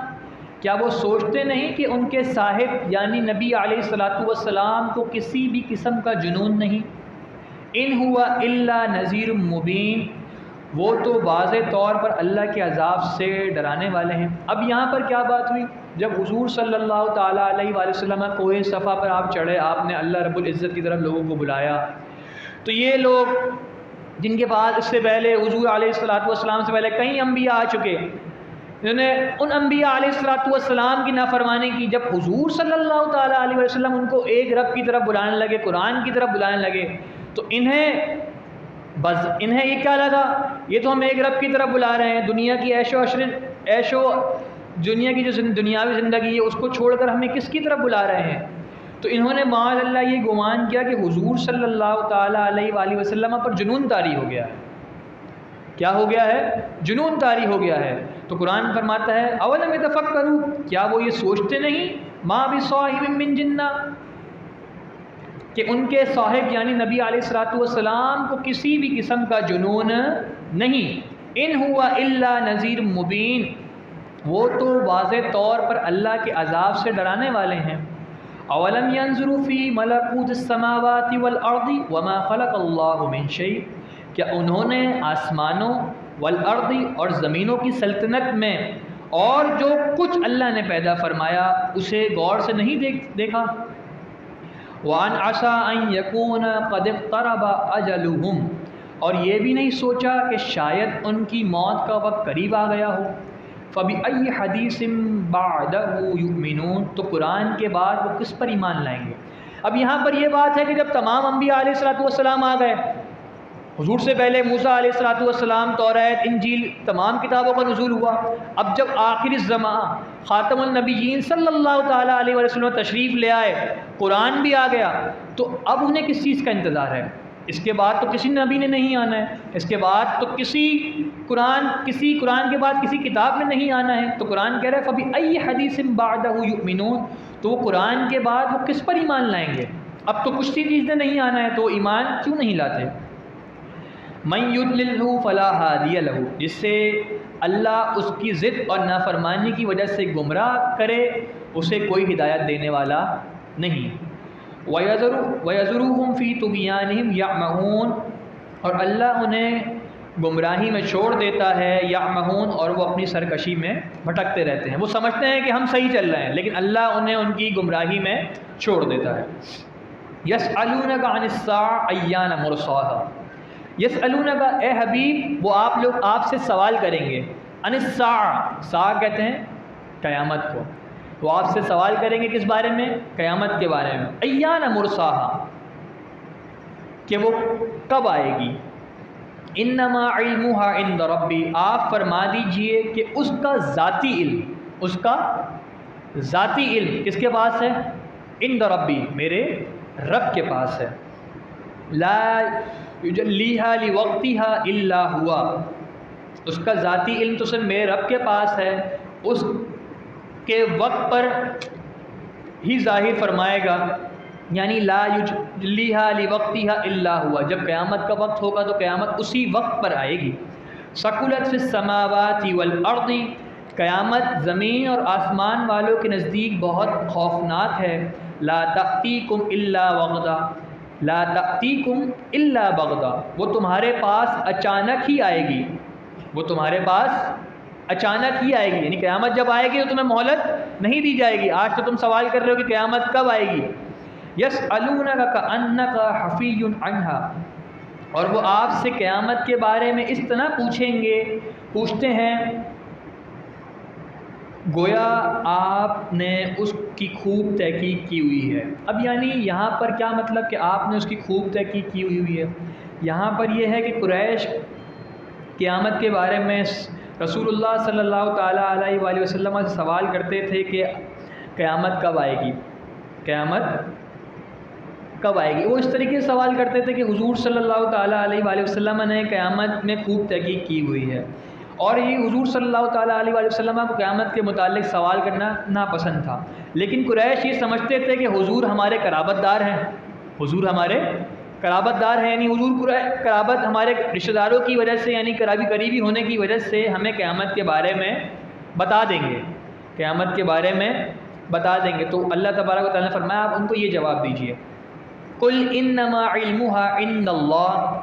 کیا وہ سوچتے نہیں کہ ان کے صاحب یعنی نبی علیہ الصلاۃ والسلام کو کسی بھی قسم کا جنون نہیں۔ ان ہوا الا نذیر مبین، وہ تو واضح طور پر اللہ کے عذاب سے ڈرانے والے ہیں۔ اب یہاں پر کیا بات ہوئی؟ جب حضور صلی اللہ تعالیٰ علیہ وآلہ وسلم کوہ صفا پر آپ چڑھے، آپ نے اللہ رب العزت کی طرف لوگوں کو بلایا، تو یہ لوگ جن کے پاس اس سے پہلے حضور علیہ الصلاۃ والسلام سے پہلے کئی انبیاء آ چکے، انہوں نے ان انبیاء علیہ الصلاۃ والسلام کی نافرمانی کی۔ جب حضور صلی اللہ تعالیٰ علیہ وسلم ان کو ایک رب کی طرف بلانے لگے، قرآن کی طرف بلانے لگے، تو انہیں یہ کیا لگا، یہ تو ہم ایک رب کی طرف بلا رہے ہیں، دنیا کی عیش و دنیا کی جو دنیاوی زندگی ہے اس کو چھوڑ کر ہمیں کس کی طرف بلا رہے ہیں۔ تو انہوں نے معاذ اللہ یہ گمان کیا کہ حضور صلی اللہ تعالیٰ علیہ وآلہ وسلم پر جنون طاری ہو گیا ہے۔ کیا ہو گیا ہے؟ جنون طاری ہو گیا ہے۔ تو قرآن فرماتا ہے اولم یتفکروا، کیا وہ یہ سوچتے نہیں، ما بصاحب من جنہ، کہ ان کے صاحب یعنی نبی علیہ الصلاۃ والسلام کو کسی بھی قسم کا جنون نہیں۔ ان ہوا الا نذیر مبین، وہ تو واضح طور پر اللہ کے عذاب سے ڈرانے والے ہیں۔ اولم ينظروا فی ملکوت السماوات والارض وما خلق اللہ من شیء، کیا انہوں نے آسمانوں والارض اور زمینوں کی سلطنت میں اور جو کچھ اللہ نے پیدا فرمایا اسے غور سے نہیں دیکھا؟ وَأَنْ عَسَىٰ أَنْ يَكُونَ قَدِ اقْتَرَبَ أَجَلُهُمْ، اور یہ بھی نہیں سوچا کہ شاید ان کی موت کا وقت قریب آ گیا ہو۔ فَبِأَيِّ حَدِيثٍ بَعْدَهُ يُؤْمِنُونَ، تو قرآن کے بعد وہ کس پر ایمان لائیں گے؟ اب یہاں پر یہ بات ہے کہ جب تمام انبیاء علیہ الصلاۃ والسلام آ گئے، حضور سے پہلے موسیٰ علیہ الصلاۃ والسلام، توریت، انجیل، تمام کتابوں کا نزول ہوا۔ اب جب آخر الزمان خاتم النبیین صلی اللہ تعالیٰ علیہ وسلم تشریف لے آئے، قرآن بھی آ گیا، تو اب انہیں کس چیز کا انتظار ہے؟ اس کے بعد تو کسی نبی نے نہیں آنا ہے، اس کے بعد تو کسی قرآن کے بعد کسی کتاب میں نہیں آنا ہے۔ تو قرآن کہہ رہا ہے فَبِأَيِّ حَدِيثٍ بَعْدَهُ يُؤْمِنُونَ، تو وہ قرآن کے بعد وہ کس پر ایمان لائیں گے؟ اب تو کچھ سی چیزیں نہیں آنا ہے تو ایمان کیوں نہیں لاتے؟ مَن يُضْلِلْهُ فَلَا هَادِيَ لَهُ، جس سے اللہ اس کی ضد اور نافرمانی کی وجہ سے گمراہ کرے اسے کوئی ہدایت دینے والا نہیں۔ وَيَذَرُوهُمْ فِي طُغْيَانِهِمْ يَعْمَهُونَ، اور اللہ انہیں گمراہی میں چھوڑ دیتا ہے، یعمہون، اور وہ اپنی سرکشی میں بھٹکتے رہتے ہیں۔ وہ سمجھتے ہیں کہ ہم صحیح چل رہے ہیں لیکن اللہ انہیں ان کی گمراہی میں چھوڑ دیتا ہے۔ یسألونک عن الساعۃ ایان مرساها، یسألونک اے حبیب، وہ آپ سے سوال کریں گے، عن الساعۃ، ساعہ کہتے ہیں قیامت کو، وہ آپ سے سوال کریں گے کس بارے میں؟ قیامت کے بارے میں. ایان مرساہا، کہ وہ کب آئے گی. انما علمھا عند ربی، آپ فرما دیجئے کہ اس کا ذاتی علم، اس کا ذاتی علم کس کے پاس ہے؟ عند ربی، میرے رب کے پاس ہے. لا یجلیھا لوقتھا الا ہوا، اس کا ذاتی علم تو صرف میرے رب کے پاس ہے، اس کے وقت پر ہی ظاہر فرمائے گا. یعنی لا یجلیھا لوقتھا الا ہوا، جب قیامت کا وقت ہوگا تو قیامت اسی وقت پر آئے گی. ثقلت فی السماوات والارض، قیامت زمین اور آسمان والوں کے نزدیک بہت خوفناک ہے. لا تأتیکم الا بغتہ، لا تأتیکم الا بغتہ، وہ تمہارے پاس اچانک ہی آئے گی، وہ تمہارے پاس اچانک ہی آئے گی. یعنی قیامت جب آئے گی تو تمہیں مہلت نہیں دی جائے گی. آج تو تم سوال کر رہے ہو کہ قیامت کب آئے گی. یسألونک کأنک حفی عنہا، اور وہ آپ سے قیامت کے بارے میں اس طرح پوچھتے ہیں گویا آپ نے اس کی خوب تحقیق کی ہوئی ہے. اب یعنی یہاں پر کیا مطلب کہ آپ نے اس کی خوب تحقیق کی ہوئی ہے؟ یہاں پر یہ ہے کہ قریش قیامت کے بارے میں رسول اللہ صلی اللہ تعالیٰ علیہ وآلہ وسلم سے سوال کرتے تھے کہ قیامت کب آئے گی، قیامت کب آئے گی. وہ اس طریقے سے سوال کرتے تھے کہ حضور صلی اللہ تعالیٰ علیہ وآلہ وسلم نے قیامت میں خوب تحقیق کی ہوئی ہے، اور یہ حضور صلی اللہ تعالیٰ علیہ وآلہ وسلم کو قیامت کے متعلق سوال کرنا ناپسند تھا. لیکن قریش یہ سمجھتے تھے کہ حضور ہمارے قرابت دار ہیں، حضور ہمارے قرابت دار ہیں، یعنی حضور قرابت ہمارے رشتہ داروں کی وجہ سے، یعنی قریبی ہونے کی وجہ سے ہمیں قیامت کے بارے میں بتا دیں گے، قیامت کے بارے میں بتا دیں گے. تو اللہ تبارک و تعالیٰ نے فرمایا آپ ان کو یہ جواب دیجئے، قل انما علمھا عند اللہ،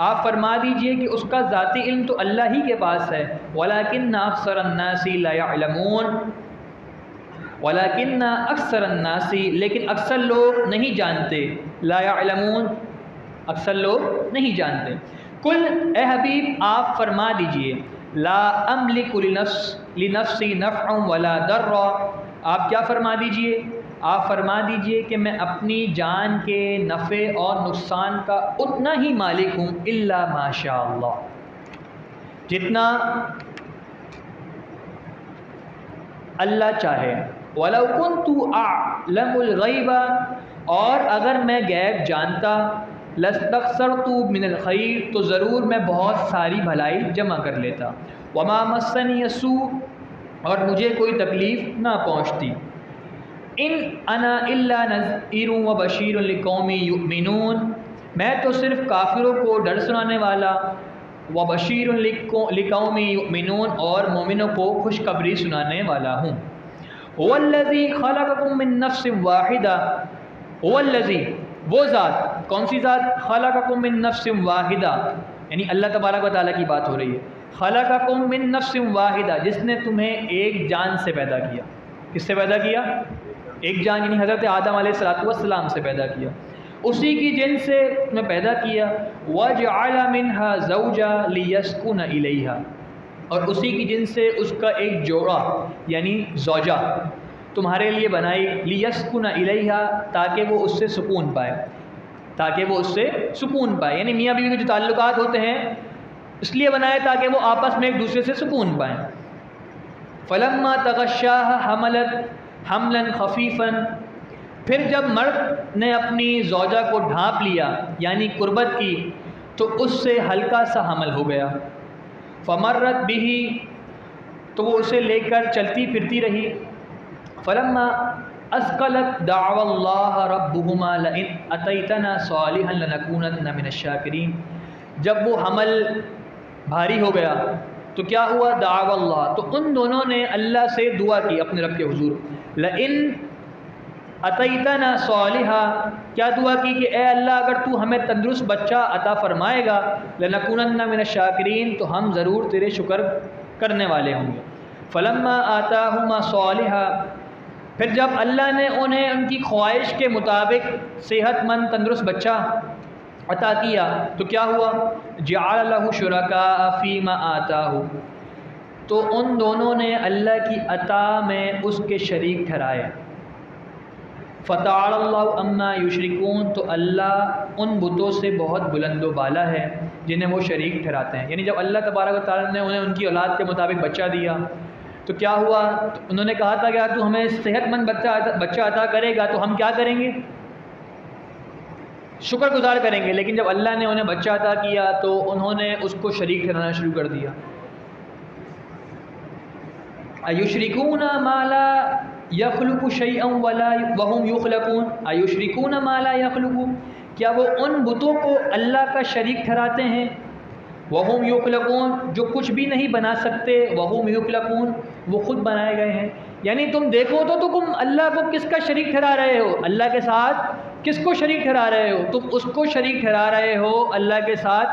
آپ فرما دیجئے کہ اس کا ذاتی علم تو اللہ ہی کے پاس ہے. ولیکن اکثر الناس لا یعلمون، ولیکن اکثر الناس، لیکن اکثر لوگ نہیں جانتے. لا یعلمون، اکثر لوگ نہیں جانتے. قل، اے حبیب آپ فرما دیجئے، لا املک لنفسی نفعا ولا ضرا، آپ کیا فرما دیجئے؟ آپ فرما دیجئے کہ میں اپنی جان کے نفع اور نقصان کا اتنا ہی مالک ہوں، الا ما شاء اللہ، جتنا اللہ چاہے. وَلَوْ كُنْتُ أَعْلَمُ الْغَيْبَ، اور اگر میں غیب جانتا، لَاسْتَكْثَرْتُ مِنَ الْخَيْرِ، تو ضرور میں بہت ساری بھلائی جمع کر لیتا. وَمَا مَسَّنِيَ السُّوءُ، اور مجھے کوئی تکلیف نہ پہنچتی. ان انا الا نذیر و بشیر لقوم یؤمنون، میں تو صرف کافروں کو ڈر سنانے والا، و بشیر لقوم یؤمنون، اور مومنوں کو خوشخبری سنانے والا ہوں. هو الذی خلقکم من نفس واحدہ، هو الذی، وہ ذات، کون سی ذات؟ خلقکم من نفس واحدہ، یعنی اللہ تبارک و تعالیٰ کی بات ہو رہی ہے. خلقکم من نفس واحدہ، جس نے تمہیں ایک جان سے پیدا کیا. کس سے پیدا کیا؟ ایک جان، یعنی حضرت آدم علیہ السلام سے پیدا کیا، اسی کی جن سے میں پیدا کیا. وَجَعَلَ مِنْهَا زَوْجًا لِيَسْكُنَ إِلَيْهَا، اور اسی کی جن سے اس کا ایک جوڑا یعنی زوجہ تمہارے لیے بنائی. لِيَسْكُنَ إِلَيْهَا، تاکہ وہ اس سے سکون پائے، تاکہ وہ اس سے سکون پائے. یعنی میاں بیوی کے جو تعلقات ہوتے ہیں اس لیے بنائے تاکہ وہ آپس میں ایک دوسرے سے سکون پائیں. فَلَمَّا تَغَشَّاهَا حَمَلَتْ حملا خفیفا، پھر جب مرد نے اپنی زوجہ کو ڈھانپ لیا یعنی قربت کی تو اس سے ہلکا سا حمل ہو گیا. فمرت به، تو وہ اسے لے کر چلتی پھرتی رہی. فلما اثقلت دعوا اللہ ربهما لئن اتیتنا صالحا لنکونن من الشاکرین، جب وہ حمل بھاری ہو گیا تو کیا ہوا؟ دعوا اللہ، تو ان دونوں نے اللہ سے دعا کی اپنے رب کے حضور. لئن اتیتنا صالحا، کیا دعا کی کہ اے اللہ اگر تو ہمیں تندرست بچہ عطا فرمائے گا، لنکونن من الشاکرین، تو ہم ضرور تیرے شکر کرنے والے ہوں گے. فلما آتاہما صالحا، پھر جب اللہ نے انہیں ان کی خواہش کے مطابق صحت مند تندرست بچہ عطا کیا تو کیا ہوا؟ جعل لہ شرکاء فیما آتاہ، تو ان دونوں نے اللہ کی عطا میں اس کے شریک ٹھہرائے۔ فتعالی اللہ عما یشرکون، تو اللہ ان بتوں سے بہت بلند و بالا ہے جنہیں وہ شریک ٹھہراتے ہیں۔ یعنی جب اللہ تبارک و تعالیٰ نے انہیں ان کی اولاد کے مطابق بچہ دیا تو کیا ہوا؟ تو انہوں نے کہا تھا کہ تو ہمیں صحت مند بچہ عطا کرے گا تو ہم کیا کریں گے؟ شکر گزار کریں گے۔ لیکن جب اللہ نے انہیں بچہ عطا کیا تو انہوں نے اس کو شریک ٹھہرانا شروع کر دیا۔ ایشرکون ما لا یخلق شیئا ولا وهم یخلقون، ایشرکون ما لا یخلق، کیا وہ ان بتوں کو اللہ کا شریک ٹھہراتے ہیں؟ وهم یخلقون، جو کچھ بھی نہیں بنا سکتے، وهم یخلقون، وہ خود بنائے گئے ہیں۔ یعنی تم دیکھو تو تم اللہ کو کس کا شریک ٹھہرا رہے ہو؟ اللہ کے ساتھ کس کو شریک ٹھہرا رہے ہو؟ تم اس کو شریک ٹھہرا رہے ہو اللہ کے ساتھ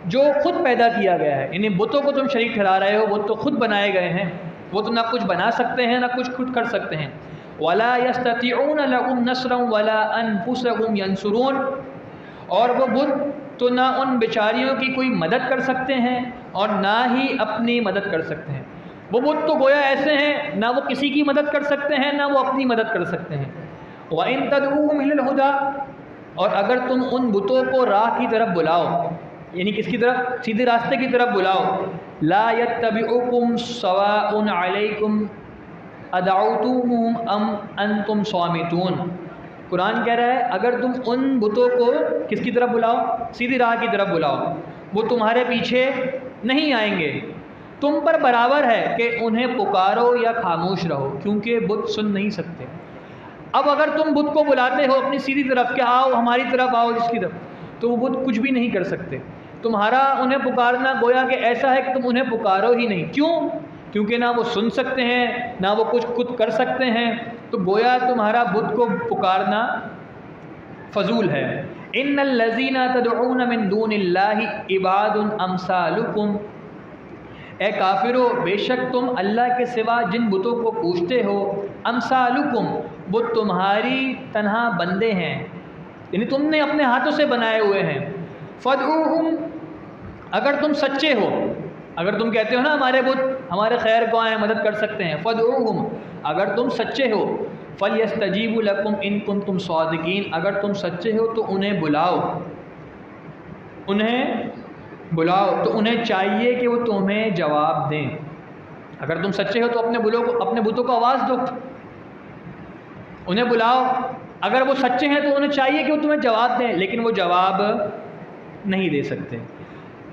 جو خود پیدا کیا گیا ہے۔ یعنی بتوں کو تم شریک ٹھہرا رہے ہو، وہ تو خود بنائے گئے ہیں، وہ تو نہ کچھ بنا سکتے ہیں نہ کچھ خود کر سکتے ہیں۔ وَلَا يَسْتَطِعُونَ لَهُمْ نَصْرًا وَلَا أَنفُسَهُمْ يَنصُرُونَ، اور وہ بت تو نہ ان بیچاریوں کی کوئی مدد کر سکتے ہیں اور نہ ہی اپنی مدد کر سکتے ہیں۔ وہ بت تو گویا ایسے ہیں، نہ وہ کسی کی مدد کر سکتے ہیں نہ وہ اپنی مدد کر سکتے ہیں۔ وَإِن تَدْعُوهُمْ إِلَى الْهُدَىٰ، اور اگر تم ان بتوں کو راہ کی طرف بلاؤ، یعنی کس کی طرف؟ سیدھے راستے کی طرف بلاؤ۔ لا يتبعكم سواء علیکم ادعوتموہم ام انتم صامتون، قرآن کہہ رہا ہے اگر تم ان بتوں کو کس کی طرف بلاؤ؟ سیدھی راہ کی طرف بلاؤ، وہ تمہارے پیچھے نہیں آئیں گے، تم پر برابر ہے کہ انہیں پکارو یا خاموش رہو، کیونکہ بت سن نہیں سکتے۔ اب اگر تم بت کو بلاتے ہو اپنی سیدھی طرف کہ آؤ ہماری طرف آؤ جس کی طرف، تو وہ بت کچھ بھی نہیں کر سکتے۔ تمہارا انہیں پکارنا گویا کہ ایسا ہے کہ تم انہیں پکارو ہی نہیں۔ کیوں؟ کیونکہ نہ وہ سن سکتے ہیں نہ وہ کچھ خود کر سکتے ہیں، تو گویا تمہارا بت کو پکارنا فضول ہے۔ ان الذین تدعون من دون اللہ عباد امثالکم، اے کافرو بے شک تم اللہ کے سوا جن بتوں کو پوجتے ہو، امثالکم، وہ تمہاری تنہا بندے ہیں، یعنی تم نے اپنے ہاتھوں سے بنائے ہوئے ہیں۔ فدعوہم، اگر تم سچے ہو، اگر تم کہتے ہو نا ہمارے بت ہمارے خیر خواہ ہیں مدد کر سکتے ہیں، فدعوہم، اگر تم سچے ہو، فلیستجیبوا لکم ان کنتم صادقین، اگر تم سچے ہو تو انہیں بلاؤ، انہیں بلاؤ، تو انہیں چاہیے کہ وہ تمہیں جواب دیں۔ اگر تم سچے ہو تو اپنے بتوں کو آواز دو، انہیں بلاؤ، اگر وہ سچے ہیں تو انہیں چاہیے کہ وہ تمہیں جواب دیں، لیکن وہ جواب نہیں دے سکتے۔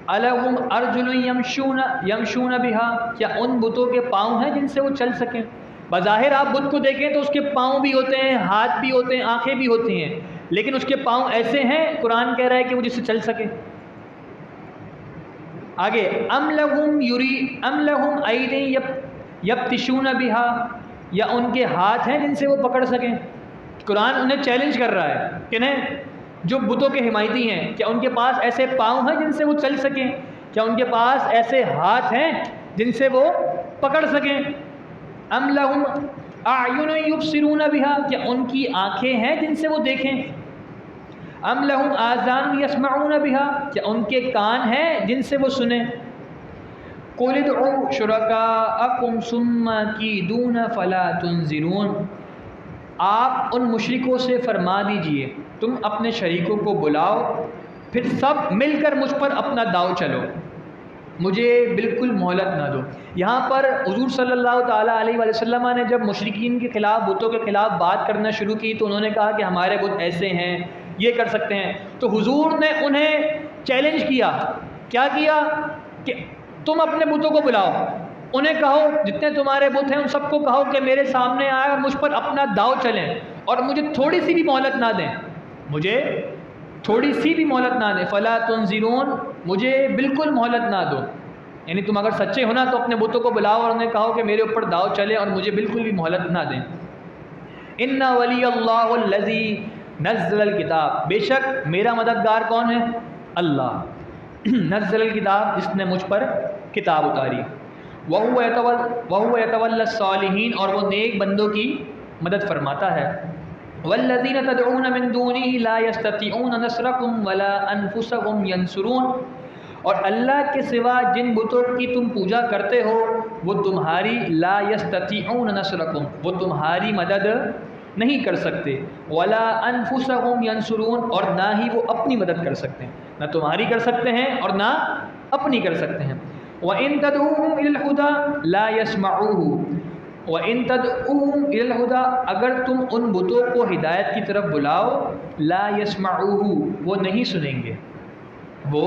الہم ارجل یمشون بہا، کیا ان بتوں کے پاؤں ہیں جن سے وہ چل سکیں؟ بظاہر آپ بت کو دیکھیں تو اس کے پاؤں بھی ہوتے ہیں، ہاتھ بھی ہوتے ہیں، آنکھیں بھی ہوتی ہیں، لیکن اس کے پاؤں ایسے ہیں، قرآن کہہ رہا ہے کہ وہ جس سے چل سکے۔ آگے ام لہم ایدی یبطشون بہا، یا ان کے ہاتھ ہیں جن سے وہ پکڑ سکیں۔ قرآن انہیں چیلنج کر رہا ہے کنہیں؟ جو بتوں کے حمایتی ہیں، کیا ان کے پاس ایسے پاؤں ہیں جن سے وہ چل سکیں؟ کیا ان کے پاس ایسے ہاتھ ہیں جن سے وہ پکڑ سکیں؟ ام لہم اعین یبصرون بہا، کیا ان کی آنکھیں ہیں جن سے وہ دیکھیں؟ ام لہم آذان یسمعون بہا، کیا ان کے کان ہیں جن سے وہ سنیں؟ قل ادعوا شرکاءکم ثم کیدون فلا تنظرون، آپ ان مشرکوں سے فرما دیجئے تم اپنے شریکوں کو بلاؤ، پھر سب مل کر مجھ پر اپنا داؤ چلو، مجھے بالکل مہلت نہ دو۔ یہاں پر حضور صلی اللہ تعالیٰ علیہ وسلم نے جب مشرکین کے خلاف، بتوں کے خلاف بات کرنا شروع کی تو انہوں نے کہا کہ ہمارے بت ایسے ہیں، یہ کر سکتے ہیں، تو حضور نے انہیں چیلنج کیا۔ کیا کیا؟ کہ تم اپنے بتوں کو بلاؤ، انہیں کہو جتنے تمہارے بت ہیں ان سب کو کہو کہ میرے سامنے آئے اور مجھ پر اپنا داؤ چلیں، اور مجھے تھوڑی سی بھی مہلت نہ دیں، مجھے تھوڑی سی بھی مہلت نہ دیں، فلا تنظرون، مجھے بالکل مہلت نہ دو۔ یعنی تم اگر سچے ہونا تو اپنے بتوں کو بلاؤ اور انہیں کہو کہ میرے اوپر داؤ چلے اور مجھے بالکل بھی مہلت نہ دیں۔ ان ولی اللہ الذی نزل الکتاب، بے شک میرا مددگار کون ہے؟ اللہ، نزل الکتاب، جس نے مجھ پر کتاب اتاری، وَهُوَ يَتَوَلَّى الصَّالِحِينَ، اور وہ نیک بندوں کی مدد فرماتا ہے۔ وَالَّذِينَ تَدْعُونَ مِن دُونِهِ لَا يَسْتَطِيعُونَ نَصْرَكُمْ وَلَا أَنفُسَهُمْ يَنصُرُونَ، اور اللہ کے سوا جن بتوں کی تم پوجا کرتے ہو وہ تمہاری لا یستطیعون نصرکم، وہ تمہاری مدد نہیں کر سکتے، ولا انفسہم ینصرون، اور نہ ہی وہ اپنی مدد کر سکتے ہیں، نہ تمہاری کر سکتے ہیں اور نہ اپنی کر سکتے ہیں۔ وَإِن تَدْعُوهُمْ إِلَى الْهُدَى لَا يَسْمَعُوهُ، وَإِن تَدْعُوهُمْ إِلَى الْهُدَى، اگر تم ان بتوں کو ہدایت کی طرف بلاؤ، لا يَسْمَعُوهُ، وہ نہیں سنیں گے، وہ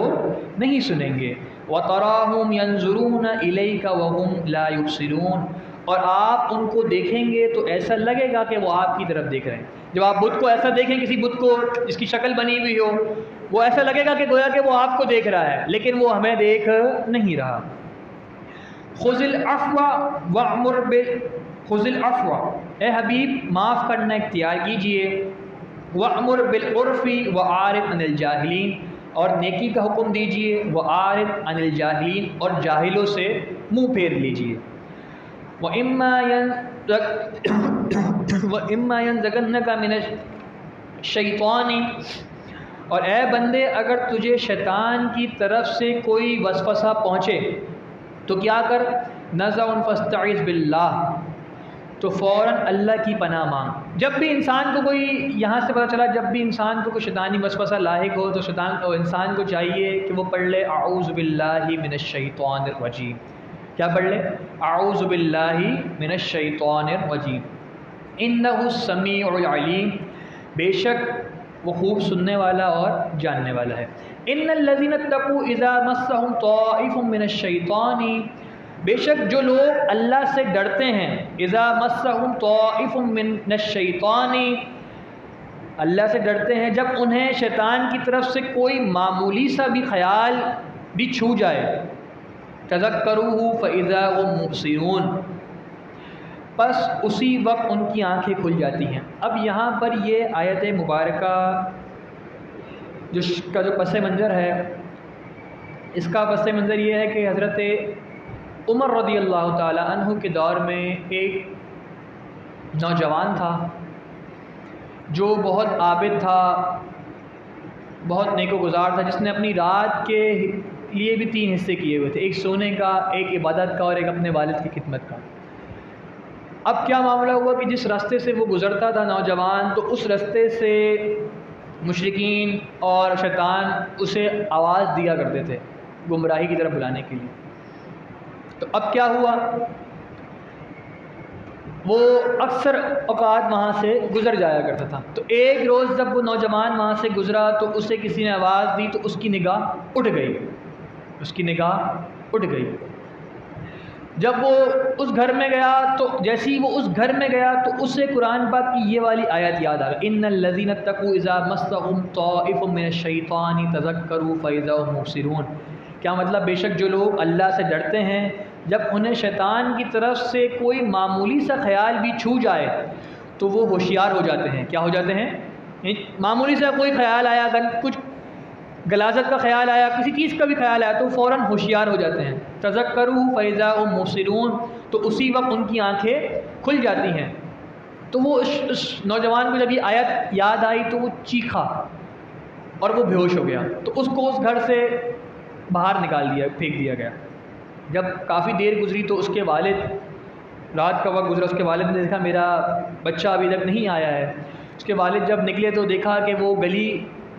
نہیں سنیں گے۔ وَتَرَاهُمْ يَنْظُرُونَ إِلَيْكَ وَهُمْ لَا يُبْصِرُونَ، اور آپ ان کو دیکھیں گے تو ایسا لگے گا کہ وہ آپ کی طرف دیکھ رہے ہیں۔ جب آپ بت کو ایسا دیکھیں، کسی بت کو جس کی شکل بنی ہوئی ہو، وہ ایسا لگے گا کہ گویا کہ وہ آپ کو دیکھ رہا ہے، لیکن وہ ہمیں دیکھ نہیں رہا۔ خذ العفو وامر خذ العفو، اے حبیب معاف کرنا اختیار کیجئے، وامر بالعرف واعرض عن الجاہلین، اور نیکی کا حکم دیجئے، واعرض عن الجاہلین، اور جاہلوں سے منہ پھیر لیجئے۔ وَإِمَّا يَنزَغَنَّكَ مِنَ الشَّيْطَانِ، اور اے بندے اگر تجھے شیطان کی طرف سے کوئی وسوسہ پہنچے تو کیا کر، نَزْغٌ فَاسْتَعِذْ بِاللَّہ، تو فوراً اللہ کی پناہ مانگ۔ جب بھی انسان کو کوئی، یہاں سے پتہ چلا، جب بھی انسان کو کوئی شیطانی وسوسہ لاحق ہو تو انسان کو چاہیے کہ وہ پڑھ لے اعوذ باللہ من الشیطان الرجیم۔ کیا پڑھ لے؟ اعوذ باللہ من الشیطان الرجیم، انہ السمیع العلیم، بے شک وہ خوب سننے والا اور جاننے والا ہے۔ ان الذین اتقوا اذا مسهم طائف من الشیطان، بے شک جو لوگ اللہ سے ڈرتے ہیں، اذا مسهم طائف من الشیطان، اللہ سے ڈرتے ہیں جب انہیں شیطان کی طرف سے کوئی معمولی سا بھی خیال بھی چھو جائے، تذکروہ فاذا هم مبصرون، پس اسی وقت ان کی آنکھیں کھل جاتی ہیں۔ اب یہاں پر یہ آیت مبارکہ کا جو پس منظر ہے، اس کا پس منظر یہ ہے کہ حضرت عمر رضی اللہ تعالی عنہ کے دور میں ایک نوجوان تھا جو بہت عابد تھا، بہت نیک و گزار تھا، جس نے اپنی رات کے لیے بھی 3 حصے کیے ہوئے تھے، ایک سونے کا، ایک عبادت کا، اور ایک اپنے والد کی خدمت کا۔ اب کیا معاملہ ہوا کہ جس راستے سے وہ گزرتا تھا نوجوان، تو اس راستے سے مشرکین اور شیطان اسے آواز دیا کرتے تھے گمراہی کی طرف بلانے کے لیے۔ تو اب کیا ہوا، وہ اکثر اوقات وہاں سے گزر جایا کرتا تھا۔ تو ایک روز جب وہ نوجوان وہاں سے گزرا تو اسے کسی نے آواز دی تو اس کی نگاہ اٹھ گئی، اس کی نگاہ اٹھ گئی۔ جب وہ اس گھر میں گیا تو جیسے ہی وہ اس گھر میں گیا تو اسے قرآن پاک کی یہ والی آیت یاد آ گئی، ان الذین اتقوا اذا مسهم طائف من الشیطان تذکروا فاذا هم مبصرون۔ کیا مطلب؟ بے شک جو لوگ اللہ سے ڈرتے ہیں جب انہیں شیطان کی طرف سے کوئی معمولی سا خیال بھی چھو جائے تو وہ ہوشیار ہو جاتے ہیں۔ کیا ہو جاتے ہیں؟ معمولی سا کوئی خیال آیا، اگر کچھ غلاظت کا خیال آیا، کسی چیز کا بھی خیال آیا تو فوراً ہوشیار ہو جاتے ہیں۔ تذکروا فاذا هم مبصرون، تو اسی وقت ان کی آنکھیں کھل جاتی ہیں۔ تو وہ اس نوجوان کو جب یہ آیت یاد آئی تو وہ چیخا اور وہ بے ہوش ہو گیا، تو اس کو اس گھر سے باہر نکال دیا، پھینک دیا گیا۔ جب کافی دیر گزری تو اس کے والد، رات کا وقت گزرا، اس کے والد نے دیکھا میرا بچہ ابھی تک نہیں آیا ہے۔ اس کے والد جب نکلے تو دیکھا کہ وہ گلی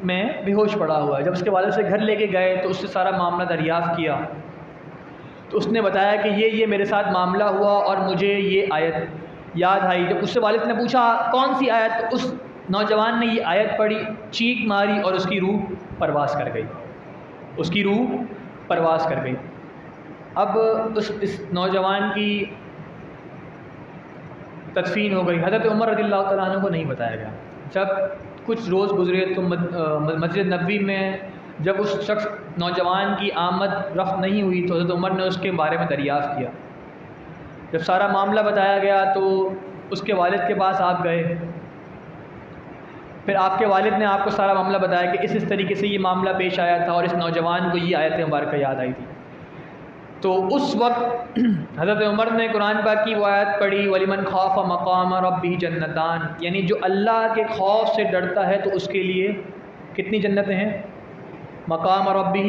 میں بے ہوش پڑا ہوا ہے۔ جب اس کے والد سے گھر لے کے گئے تو اس سے سارا معاملہ دریافت کیا تو اس نے بتایا کہ یہ میرے ساتھ معاملہ ہوا اور مجھے یہ آیت یاد آئی۔ جب اس سے والد نے پوچھا کون سی آیت، تو اس نوجوان نے یہ آیت پڑھی، چیخ ماری اور اس کی روح پرواز کر گئی، اس کی روح پرواز کر گئی۔ اب اس نوجوان کی تدفین ہو گئی۔ حضرت عمر رضی اللہ تعالیٰ عنہ کو نہیں بتایا گیا۔ جب کچھ روز گزرے تو مسجد نبوی میں جب اس شخص نوجوان کی آمد رفت نہیں ہوئی تو حضرت عمر نے اس کے بارے میں دریافت کیا۔ جب سارا معاملہ بتایا گیا تو اس کے والد کے پاس آپ گئے، پھر آپ کے والد نے آپ کو سارا معاملہ بتایا کہ اس طریقے سے یہ معاملہ پیش آیا تھا اور اس نوجوان کو یہ آیت مبارکہ یاد آئی تھی۔ تو اس وقت حضرت عمر نے قرآن پاک کی وہ آیت پڑھی، وَلِمَنْ خَافَ مَقَامَ رَبِّهِ جَنَّتَانِ، یعنی جو اللہ کے خوف سے ڈرتا ہے تو اس کے لیے کتنی جنتیں ہیں؟ مقام ربہ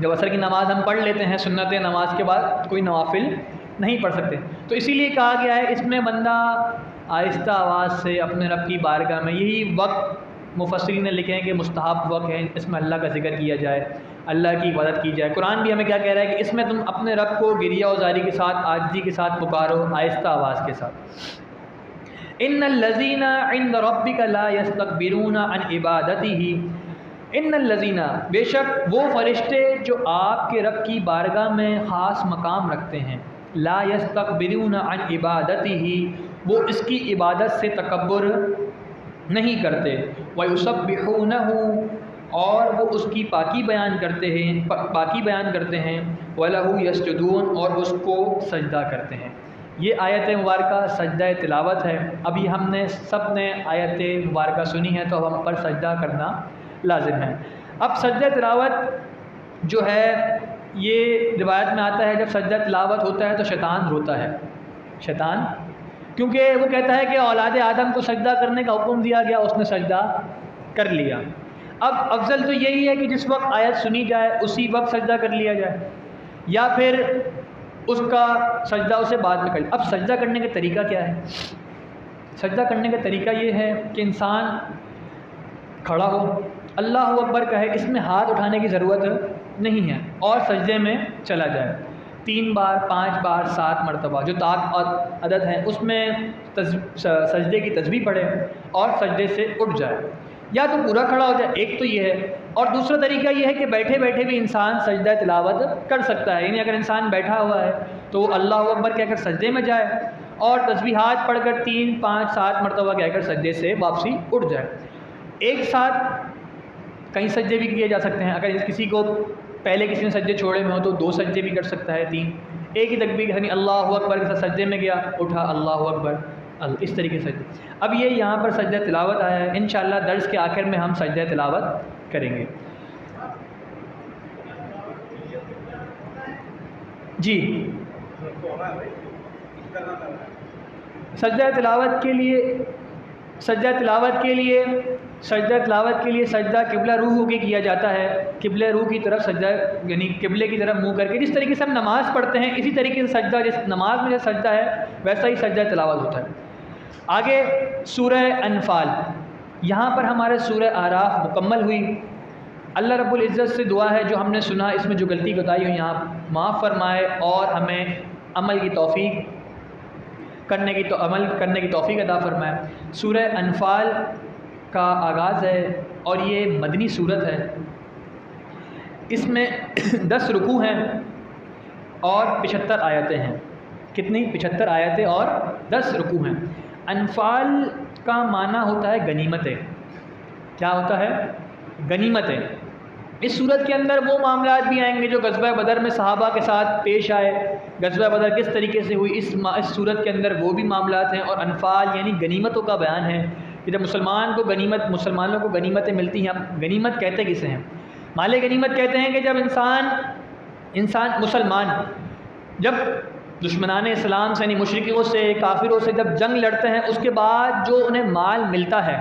جب عصر کی نماز ہم پڑھ لیتے ہیں سنت نماز کے بعد کوئی نوافل نہیں پڑھ سکتے، تو اسی لیے کہا گیا ہے اس میں بندہ آہستہ آواز سے اپنے رب کی بارگاہ میں، یہی وقت مفسرین نے لکھے ہیں کہ مستحب وقت ہے، اس میں اللہ کا ذکر کیا جائے، اللہ کی عبادت کی جائے۔ قرآن بھی ہمیں کیا کہہ رہا ہے کہ اس میں تم اپنے رب کو گریہ وزاری کے ساتھ، عاجزی کے ساتھ پکارو، آہستہ آواز کے ساتھ۔ ان الذین عند ربک لا یستکبرون عن عبادتہ، ان الذین، بے شک وہ فرشتے جو آپ کے رب کی بارگاہ میں خاص مقام رکھتے ہیں، لا یستکبرون عن عبادتہ، وہ اس کی عبادت سے تکبر نہیں کرتے، وَيُسَبِّحُونَهُ، اور وہ اس کی پاکی بیان کرتے ہیں، وَلَهُ يَسْجُدُونَ، اور اس کو سجدہ کرتے ہیں۔ یہ آیت مبارکہ سجدہ تلاوت ہے۔ ابھی ہم نے سب نے آیت مبارکہ سنی ہے تو اب ہم پر سجدہ کرنا لازم ہے۔ اب سجدہ تلاوت جو ہے یہ روایت میں آتا ہے جب سجدہ تلاوت ہوتا ہے تو شیطان روتا ہے، شیطان، کیونکہ وہ کہتا ہے کہ اولاد آدم کو سجدہ کرنے کا حکم دیا گیا، اس نے سجدہ کر لیا۔ اب افضل تو یہی ہے کہ جس وقت آیت سنی جائے اسی وقت سجدہ کر لیا جائے، یا پھر اس کا سجدہ اسے بعد میں کر لیا۔ اب سجدہ کرنے کا طریقہ کیا ہے؟ سجدہ کرنے کا طریقہ یہ ہے کہ انسان کھڑا ہو، اللہ اکبر کہے، اس میں ہاتھ اٹھانے کی ضرورت نہیں ہے، اور سجدے میں چلا جائے 3 بار 5 بار 7 مرتبہ جو طاق اور عدد ہے، اس میں سجدے کی تسبیح پڑھے اور سجدے سے اٹھ جائے، یا تو پورا کھڑا ہو جائے، ایک تو یہ ہے۔ اور دوسرا طریقہ یہ ہے کہ بیٹھے بیٹھے بھی انسان سجدہ تلاوت کر سکتا ہے، یعنی اگر انسان بیٹھا ہوا ہے تو وہ اللہ اکبر کہہ کر سجدے میں جائے اور تسبیحات پڑھ کر 3 5 7 مرتبہ کہہ کر سجدے سے واپسی اٹھ جائے۔ ایک ساتھ کئی سجدے بھی کیے جا سکتے ہیں، اگر کسی کو پہلے کسی نے سجدے چھوڑے میں ہو تو 2 سجدے بھی کر سکتا ہے، 3، ایک ہی تکبیر یعنی اللہ اکبر کے ساتھ سجدے میں گیا، اٹھا، اللہ اکبر، اس طریقے سے۔ اب یہ یہاں پر سجدہ تلاوت آیا ہے، انشاءاللہ درس کے آخر میں ہم سجدہ تلاوت کریں گے۔ جی، سجدہ تلاوت کے لیے سجدہ قبلہ روح ہو کے کیا جاتا ہے، قبلہ روح کی طرف سجدہ، یعنی قبلے کی طرف منہ کر کے، جس طریقے سے ہم نماز پڑھتے ہیں اسی طریقے سے سجدہ، جس نماز میں جو سجدہ ہے ویسا ہی سجدہ تلاوت ہوتا ہے۔ آگے سورہ انفال، یہاں پر ہمارے سورہ اعراف مکمل ہوئی۔ اللہ رب العزت سے دعا ہے جو ہم نے سنا اس میں جو غلطی بتائی ہوئی یہاں معاف فرمائے اور ہمیں عمل کی توفیق عمل کرنے کی توفیق عطا فرمائے۔ سورہ انفال کا آغاز ہے اور یہ مدنی سورت ہے، اس میں 10 رکوع ہیں اور 75 آیتیں ہیں۔ کتنی؟ 75 آیتیں اور 10 رکوع ہیں۔ انفال کا معنی ہوتا ہے غنیمتیں۔ کیا ہوتا ہے؟ غنیمتیں۔ اس صورت کے اندر وہ معاملات بھی آئیں گے جو غزوہ بدر میں صحابہ کے ساتھ پیش آئے، غزوہ بدر کس طریقے سے ہوئی، اس صورت کے اندر وہ بھی معاملات ہیں۔ اور انفال یعنی غنیمتوں کا بیان ہے کہ جب مسلمانوں کو غنیمتیں ملتی ہیں۔ اب غنیمت کہتے کسے ہیں؟ مال غنیمت کہتے ہیں کہ جب مسلمان جب دشمنان اسلام سے یعنی مشرکوں سے، کافروں سے جب جنگ لڑتے ہیں، اس کے بعد جو انہیں مال ملتا ہے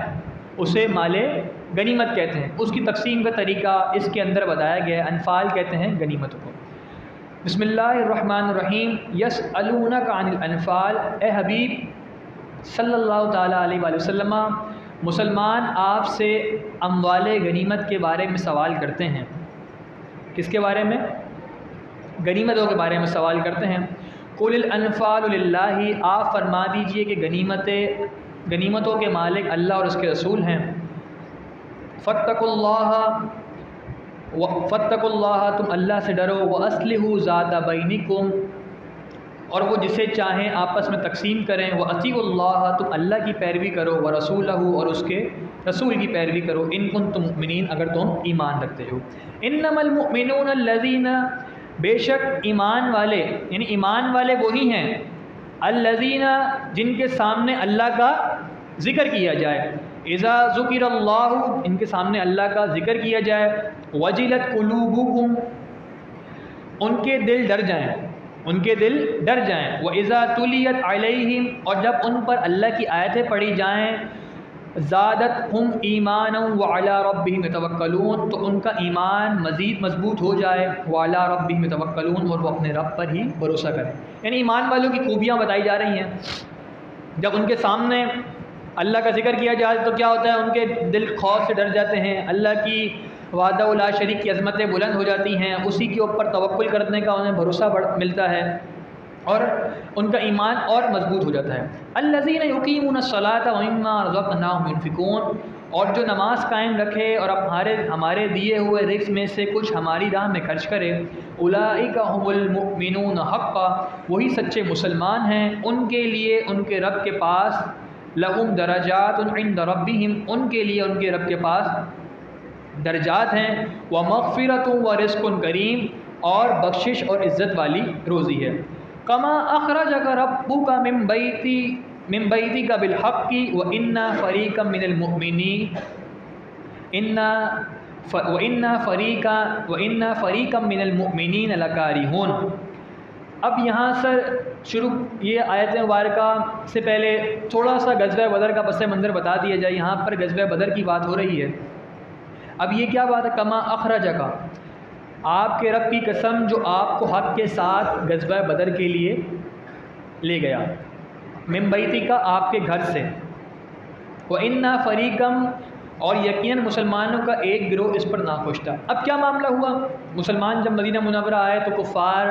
اسے مال غنیمت کہتے ہیں۔ اس کی تقسیم کا طریقہ اس کے اندر بتایا گیا ہے۔ انفال کہتے ہیں غنیمتوں کو۔ بسم اللہ الرحمن الرحیم۔ یسألونک عن الانفال، اے حبیب صلی اللہ تعالیٰ علیہ وآلہ وسلم، مسلمان آپ سے اموال غنیمت کے بارے میں سوال کرتے ہیں۔ کس کے بارے میں؟ غنیمتوں کے بارے میں سوال کرتے ہیں۔ قل الانفال للہ، آپ فرما دیجئے کہ غنیمتوں کے مالک اللہ اور اس کے رسول ہیں۔ فاتقوا اللہ، تم اللہ سے ڈرو، وَأَصْلِحُوا ذَاتَ بَيْنِكُمْ، اور وہ جسے چاہیں آپس میں تقسیم کریں۔ وَأَطِيعُوا اللَّهَ، تم اللہ کی پیروی کرو، وَرَسُولَهُ، اور اس کے رسول کی پیروی کرو، إِن كُنتُم مُؤْمِنِينَ، اگر تم ایمان رکھتے ہو۔ إِنَّمَا الْمُؤْمِنُونَ الَّذِينَ، بے شک ایمان والے، یعنی ایمان والے وہی ہیں، الذین، جن کے سامنے اللہ کا ذکر کیا جائے، اذا ذکر اللہ، ان کے سامنے اللہ کا ذکر کیا جائے، وجلت قلوبہم، ان کے دل ڈر جائیں، وَإِذَا تُلِيَتْ عَلَيْهِمْ، اور جب ان پر اللہ کی آیتیں پڑھی جائیں، زادتہم ایمانا وعلی ربہم یتوکلون، تو ان کا ایمان مزید مضبوط ہو جائے، وعلی ربہم یتوکلون، اور وہ اپنے رب پر ہی بھروسہ کریں۔ یعنی ایمان والوں کی خوبیاں بتائی جا رہی ہیں۔ جب ان کے سامنے اللہ کا ذکر کیا جائے تو کیا ہوتا ہے، ان کے دل خوف سے ڈر جاتے ہیں، اللہ کی وحدہ لا شریک کی عظمتیں بلند ہو جاتی ہیں، اسی کے اوپر توکل کرنے کا انہیں بھروسہ ملتا ہے، اور ان کا ایمان اور مضبوط ہو جاتا ہے۔ الذین یقیمون الصلاۃ ومما رزقناہم ینفقون، اور جو نماز قائم رکھے اور ہمارے دیے ہوئے رزق میں سے کچھ ہماری راہ میں خرچ کرے، اولئک ھم المؤمنون حقا، وہی سچے مسلمان ہیں، ان کے لیے ان کے رب کے پاس لہم درجات عند ربہم، ان کے لیے ان کے رب کے پاس درجات ہیں، ومغفرۃ ورزق کریم، اور بخشش اور عزت والی روزی ہے۔ کما اخرجک ربک من بیتک بالحق وان فریقا من المؤمنین وان فریقا من المؤمنین لکارہون۔ اب یہاں سے شروع یہ آیت مبارکہ سے پہلے تھوڑا سا غزوہ بدر کا پس منظر بتا دیا جائے۔ یہاں پر غزوہ بدر کی بات ہو رہی ہے۔ اب یہ کیا بات ہے، کما اخرجک، آپ کے رب کی قسم جو آپ کو حق کے ساتھ غزوہ بدر کے لیے لے گیا، من بیتک، آپ کے گھر سے، وَإِنَّا فَرِيقًا، اور یقیناً مسلمانوں کا ایک گروہ اس پر ناخوش تھا۔ اب کیا معاملہ ہوا، مسلمان جب مدینہ منورہ آئے تو کفار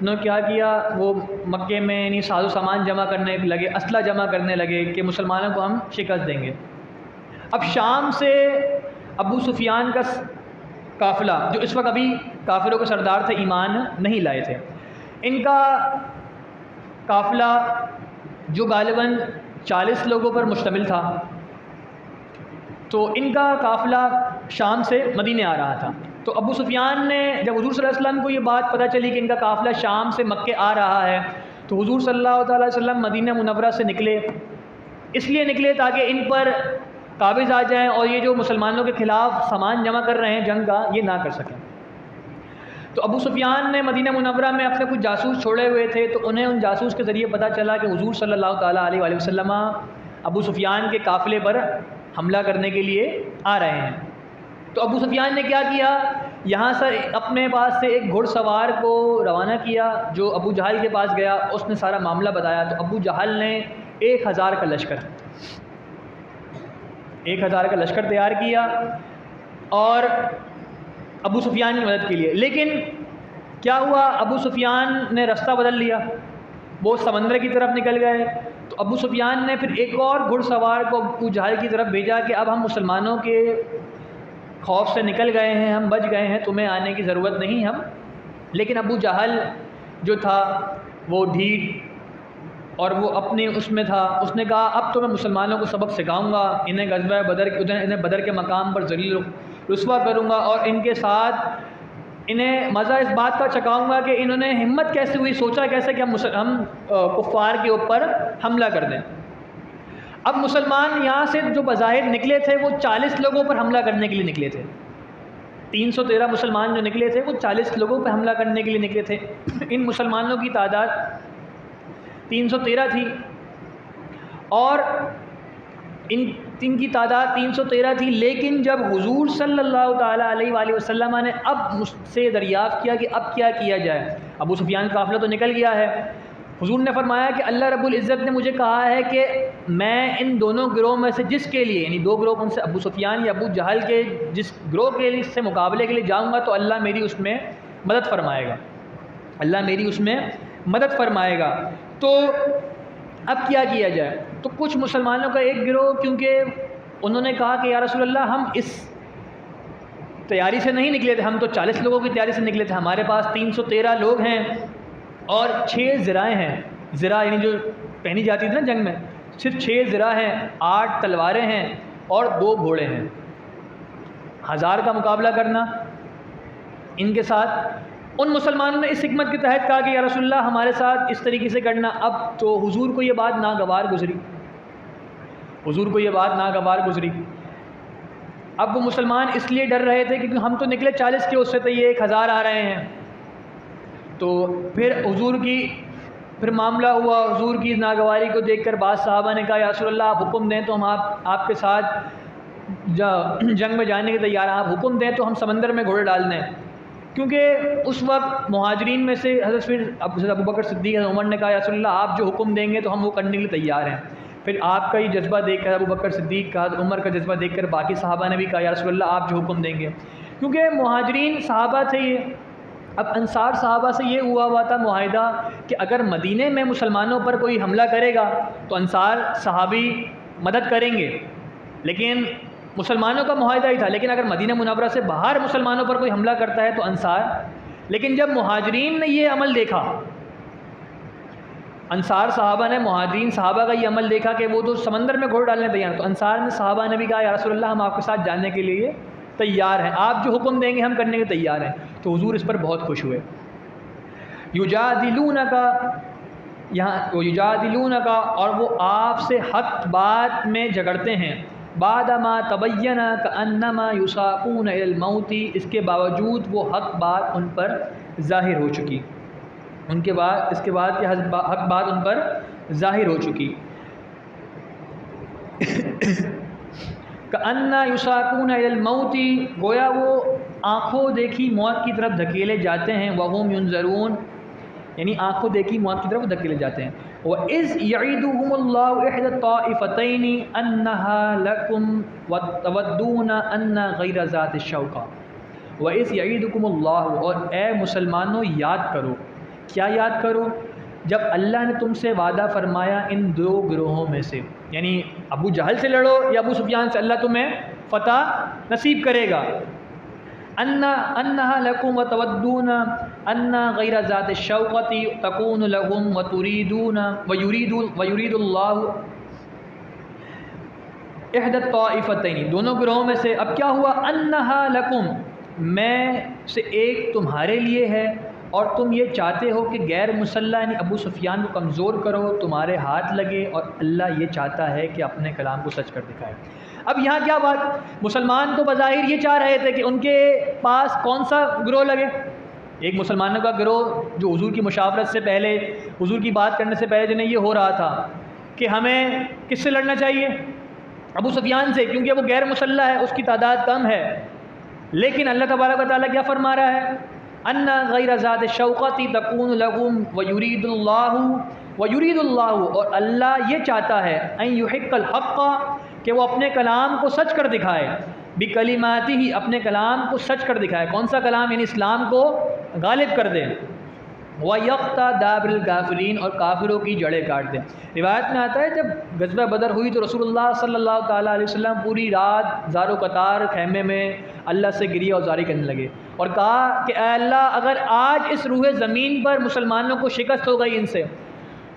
نے کیا کیا، وہ مکے میں یعنی ساز و سامان جمع کرنے لگے، اسلحہ جمع کرنے لگے کہ مسلمانوں کو ہم شکست دیں گے۔ اب شام سے ابو سفیان کا قافلہ، جو اس وقت ابھی کافروں کے سردار تھے، ایمان نہیں لائے تھے، ان کا قافلہ جو غالباً 40 لوگوں پر مشتمل تھا، تو ان کا قافلہ شام سے مدینے آ رہا تھا۔ تو ابو سفیان نے جب حضور صلی اللہ علیہ وسلم کو یہ بات پتہ چلی کہ ان کا قافلہ شام سے مکے آ رہا ہے، تو حضور صلی اللہ تعالیٰ علیہ وسلم مدینہ منورہ سے نکلے، اس لیے نکلے تاکہ ان پر قابض آ جائیں اور یہ جو مسلمانوں کے خلاف سامان جمع کر رہے ہیں جنگ کا، یہ نہ کر سکیں۔ تو ابو سفیان نے مدینہ منورہ میں اپنے کچھ جاسوس چھوڑے ہوئے تھے، تو انہیں ان جاسوس کے ذریعے پتہ چلا کہ حضور صلی اللہ تعالیٰ علیہ وآلہ وسلم ابو سفیان کے قافلے پر حملہ کرنے کے لیے آ رہے ہیں۔ تو ابو سفیان نے کیا کیا، یہاں سے اپنے پاس سے ایک گھڑ سوار کو روانہ کیا جو ابو جہل کے پاس گیا، اس نے سارا معاملہ بتایا۔ تو ابو جہل نے 1000 کا لشکر تیار کیا اور ابو سفیان کی مدد کے لیے، لیکن کیا ہوا، ابو سفیان نے راستہ بدل لیا، وہ سمندر کی طرف نکل گئے۔ تو ابو سفیان نے پھر ایک اور گھڑ سوار کو ابو جہل کی طرف بھیجا کہ اب ہم مسلمانوں کے خوف سے نکل گئے ہیں، ہم بچ گئے ہیں، تمہیں آنے کی ضرورت نہیں ہم۔ لیکن ابو جہل جو تھا وہ ڈھیٹ اور وہ اپنے اس میں تھا، اس نے کہا اب تو میں مسلمانوں کو سبق سکھاؤں گا، انہیں غزوہ بدر انہیں بدر کے مقام پر ذلیل رسوا کروں گا، اور ان کے ساتھ انہیں مزہ اس بات کا چکھاؤں گا کہ انہوں نے ہمت کیسے ہوئی، سوچا کیسے کہ ہم کفار کے اوپر حملہ کر دیں۔ اب مسلمان یہاں سے جو بظاہر نکلے تھے وہ 40 لوگوں پر حملہ کرنے کے لیے نکلے تھے، 313 مسلمان جو نکلے تھے وہ 40 لوگوں پر حملہ کرنے کے لیے نکلے تھے۔ ان مسلمانوں کی تعداد 313 تھی، اور ان کی تعداد 313 تھی، لیکن جب حضور صلی اللہ تعالیٰ علیہ وآلہ وسلم نے اب مجھ سے دریافت کیا کہ اب کیا کیا جائے، ابو سفیان کا قافلہ تو نکل گیا ہے، حضور نے فرمایا کہ اللہ رب العزت نے مجھے کہا ہے کہ میں ان دونوں گروہ میں سے جس کے لیے، یعنی دو گروہ ان سے ابو سفیان یا ابو جہل کے جس گروہ کے لیے سے مقابلے کے لیے جاؤں گا تو اللہ میری اس میں مدد فرمائے گا، اللہ میری اس میں مدد فرمائے گا۔ تو اب کیا کیا جائے، تو کچھ مسلمانوں کا ایک گروہ، کیونکہ انہوں نے کہا کہ یا رسول اللہ ہم اس تیاری سے نہیں نکلے تھے، ہم تو 40 لوگوں کی تیاری سے نکلے تھے، ہمارے پاس 313 لوگ ہیں اور 6 ذرائیں ہیں، ذرا یعنی جو پہنی جاتی تھی نا جنگ میں، صرف 6 ذرا ہیں، 8 تلواریں ہیں اور 2 گھوڑے ہیں، 1000 کا مقابلہ کرنا ان کے ساتھ۔ ان مسلمانوں نے اس حکمت کے تحت کہا کہ یا رسول اللہ ہمارے ساتھ اس طریقے سے کرنا۔ اب تو حضور کو یہ بات ناگوار گزری، حضور کو یہ بات ناگوار گزری۔ اب وہ مسلمان اس لیے ڈر رہے تھے کیونکہ ہم تو نکلے 40 کے، اس سے تو یہ 1000 آ رہے ہیں۔ تو پھر حضور کی پھر معاملہ ہوا، حضور کی ناگواری کو دیکھ کر بعض صحابہ نے کہا یا رسول اللہ آپ حکم دیں تو ہم آپ کے ساتھ جنگ میں جانے کے تیار ہیں، آپ حکم دیں تو ہم سمندر میں گھوڑے ڈال دیں، کیونکہ اس وقت مہاجرین میں سے حضرت ابو بکر صدیق حضرت عمر نے کہا یا رسول اللہ آپ جو حکم دیں گے تو ہم وہ کرنے کے لیے تیار ہیں۔ پھر آپ کا یہ جذبہ دیکھ کر ابو بکر صدیق کا، عمر کا جذبہ دیکھ کر باقی صحابہ نے بھی کہا یا رسول اللہ آپ جو حکم دیں گے، کیونکہ مہاجرین صحابہ تھے یہ۔ اب انصار صحابہ سے یہ ہوا تھا معاہدہ کہ اگر مدینے میں مسلمانوں پر کوئی حملہ کرے گا تو انصار صحابی مدد کریں گے، لیکن مسلمانوں کا معاہدہ ہی تھا، لیکن اگر مدینہ منورہ سے باہر مسلمانوں پر کوئی حملہ کرتا ہے تو انصار۔ لیکن جب مہاجرین نے یہ عمل دیکھا، انصار صحابہ نے مہاجرین صحابہ کا یہ عمل دیکھا کہ وہ تو سمندر میں گھوڑے ڈالنے تیار ہیں، تو انصار نے صحابہ نے بھی کہا یا رسول اللہ ہم آپ کے ساتھ جانے کے لیے تیار ہیں، آپ جو حکم دیں گے ہم کرنے کے تیار ہیں۔ تو حضور اس پر بہت خوش ہوئے۔ یجادلونک، یہاں یجادلونک، اور وہ آپ سے حق بات میں جھگڑتے ہیں، بعدما تبین کانما یساقون الی الموت، اس کے باوجود وہ حق بات ان پر ظاہر ہو چکی، اس کے بعد کہ حق بات ان پر ظاہر ہو چکی۔ کأنما یساقون الی الموت، گویا وہ آنکھوں دیکھی موت کی طرف دھکیلے جاتے ہیں، وہم ینظرون، یعنی آنکھوں دیکھی موت کی طرف دھکیلے جاتے ہیں۔ وَإِذْ يَعِدُهُمُ اللَّهُ إِحْدَى الطَّائِفَتَيْنِ أَنَّهَا لَكُمْ وَتَوَدُّونَ أَنَّ غَيْرَ ذَاتِ الشَّوْكَةِ۔ وَإِذْ يَعِدُكُمُ اللَّهُ، اور اے مسلمانوں یاد کرو، کیا یاد کرو؟ جب اللہ نے تم سے وعدہ فرمایا ان دو گروہوں میں سے، یعنی ابو جہل سے لڑو یا ابو سفیان سے، اللہ تمہیں فتح نصیب کرے گا۔ انہا لکم وتودون ان غیر ذات الشوکۃ تکون لہم وتریدون ویرید اللہ احدی الطائفتین، دونوں گروہوں میں سے۔ اب کیا ہوا؟ انہا لکم، میں سے ایک تمہارے لیے ہے، اور تم یہ چاہتے ہو کہ غیر مسلح یعنی ابو سفیان کو کمزور کرو، تمہارے ہاتھ لگے، اور اللہ یہ چاہتا ہے کہ اپنے کلام کو سچ کر دکھائے۔ اب یہاں کیا بات، مسلمان تو بظاہر یہ چاہ رہے تھے کہ ان کے پاس کون سا گروہ لگے، ایک مسلمانوں کا گروہ جو حضور کی مشاورت سے پہلے، حضور کی بات کرنے سے پہلے جنہیں یہ ہو رہا تھا کہ ہمیں کس سے لڑنا چاہیے، ابو سفیان سے، کیونکہ وہ غیر مسلح ہے، اس کی تعداد کم ہے۔ لیکن اللہ تبارک و تعالیٰ کیا فرما رہا ہے؟ ان غیر ذات الشوکۃ تکون لہم ویرید اللہ، اور اللہ یہ چاہتا ہے ان یحق الحق، کہ وہ اپنے کلام کو سچ کر دکھائے، بکلماتہ، اپنے کلام کو سچ کر دکھائے۔ کون سا کلام؟ یعنی اسلام کو غالب کر دے، وَيَقْطَعَ دَابِرَ الْكَافِرِينَ، اور کافروں کی جڑیں کاٹ دیں۔ روایت میں آتا ہے جب غزوہ بدر ہوئی تو رسول اللہ صلی اللہ تعالیٰ علیہ وسلم پوری رات زار و قطار خیمے میں اللہ سے گریہ وزاری کرنے لگے اور کہا کہ اے اللہ، اگر آج اس روح زمین پر مسلمانوں کو شکست ہو گئی ان سے،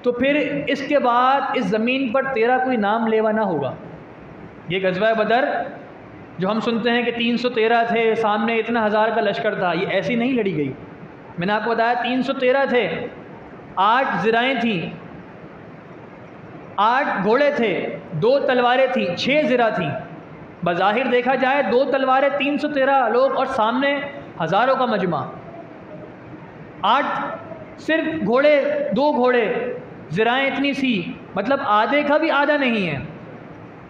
تو پھر اس کے بعد اس زمین پر تیرا کوئی نام لیوا نہ ہوگا۔ یہ غزوہ بدر جو ہم سنتے ہیں کہ 313 تھے، سامنے اتنا ہزار کا لشکر تھا، یہ ایسی نہیں لڑی گئی۔ میں نے آپ کو بتایا 313 تھے، 8 زرہیں تھیں، 8 گھوڑے تھے، 2 تلواریں تھیں، 6 زرہ تھیں۔ بظاہر دیکھا جائے 2 تلواریں، 313 لوگ، اور سامنے ہزاروں کا مجمع۔ 8 صرف گھوڑے، 2 گھوڑے، زرہیں اتنی سی، مطلب آدھے کا بھی آدھا نہیں ہے،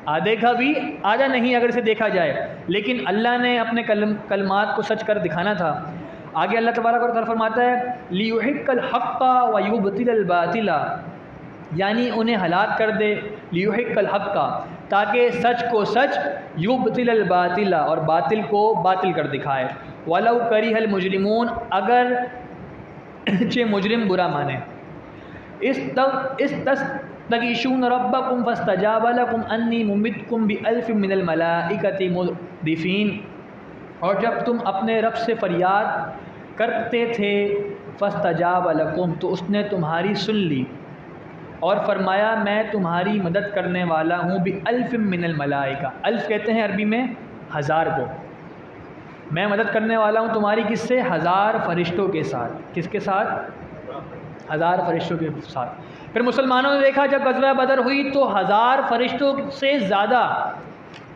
آدھے کا بھی آدھا نہیں اگر اسے دیکھا جائے، لیکن اللہ نے اپنے کلمات کو سچ کر دکھانا تھا۔ آگے اللہ تبارک و تعالیٰ فرماتا ہے لیحق الحق ویبطل الباطل، یعنی انہیں ہلاک کر دے، لیحق الحق، تاکہ سچ کو سچ، یبطل الباطل، اور باطل کو باطل کر دکھائے، ولو کرہ المجرمون، اگر مجرم برا مانے۔ تستغیثون ربکم فاستجاب لکم انی ممدکم بألف من الملائکۃ مردفین، اور جب تم اپنے رب سے فریاد کرتے تھے فاستجاب لکم، تو اس نے تمہاری سن لی اور فرمایا میں تمہاری مدد کرنے والا ہوں، بألف من الملائکہ، الف کہتے ہیں عربی میں 1000 کو، میں مدد کرنے والا ہوں تمہاری کس سے؟ 1000 فرشتوں کے ساتھ۔ کس کے ساتھ؟ 1000 فرشتوں کے ساتھ۔ پھر مسلمانوں نے دیکھا جب غزوہ بدر ہوئی تو 1000 فرشتوں سے زیادہ،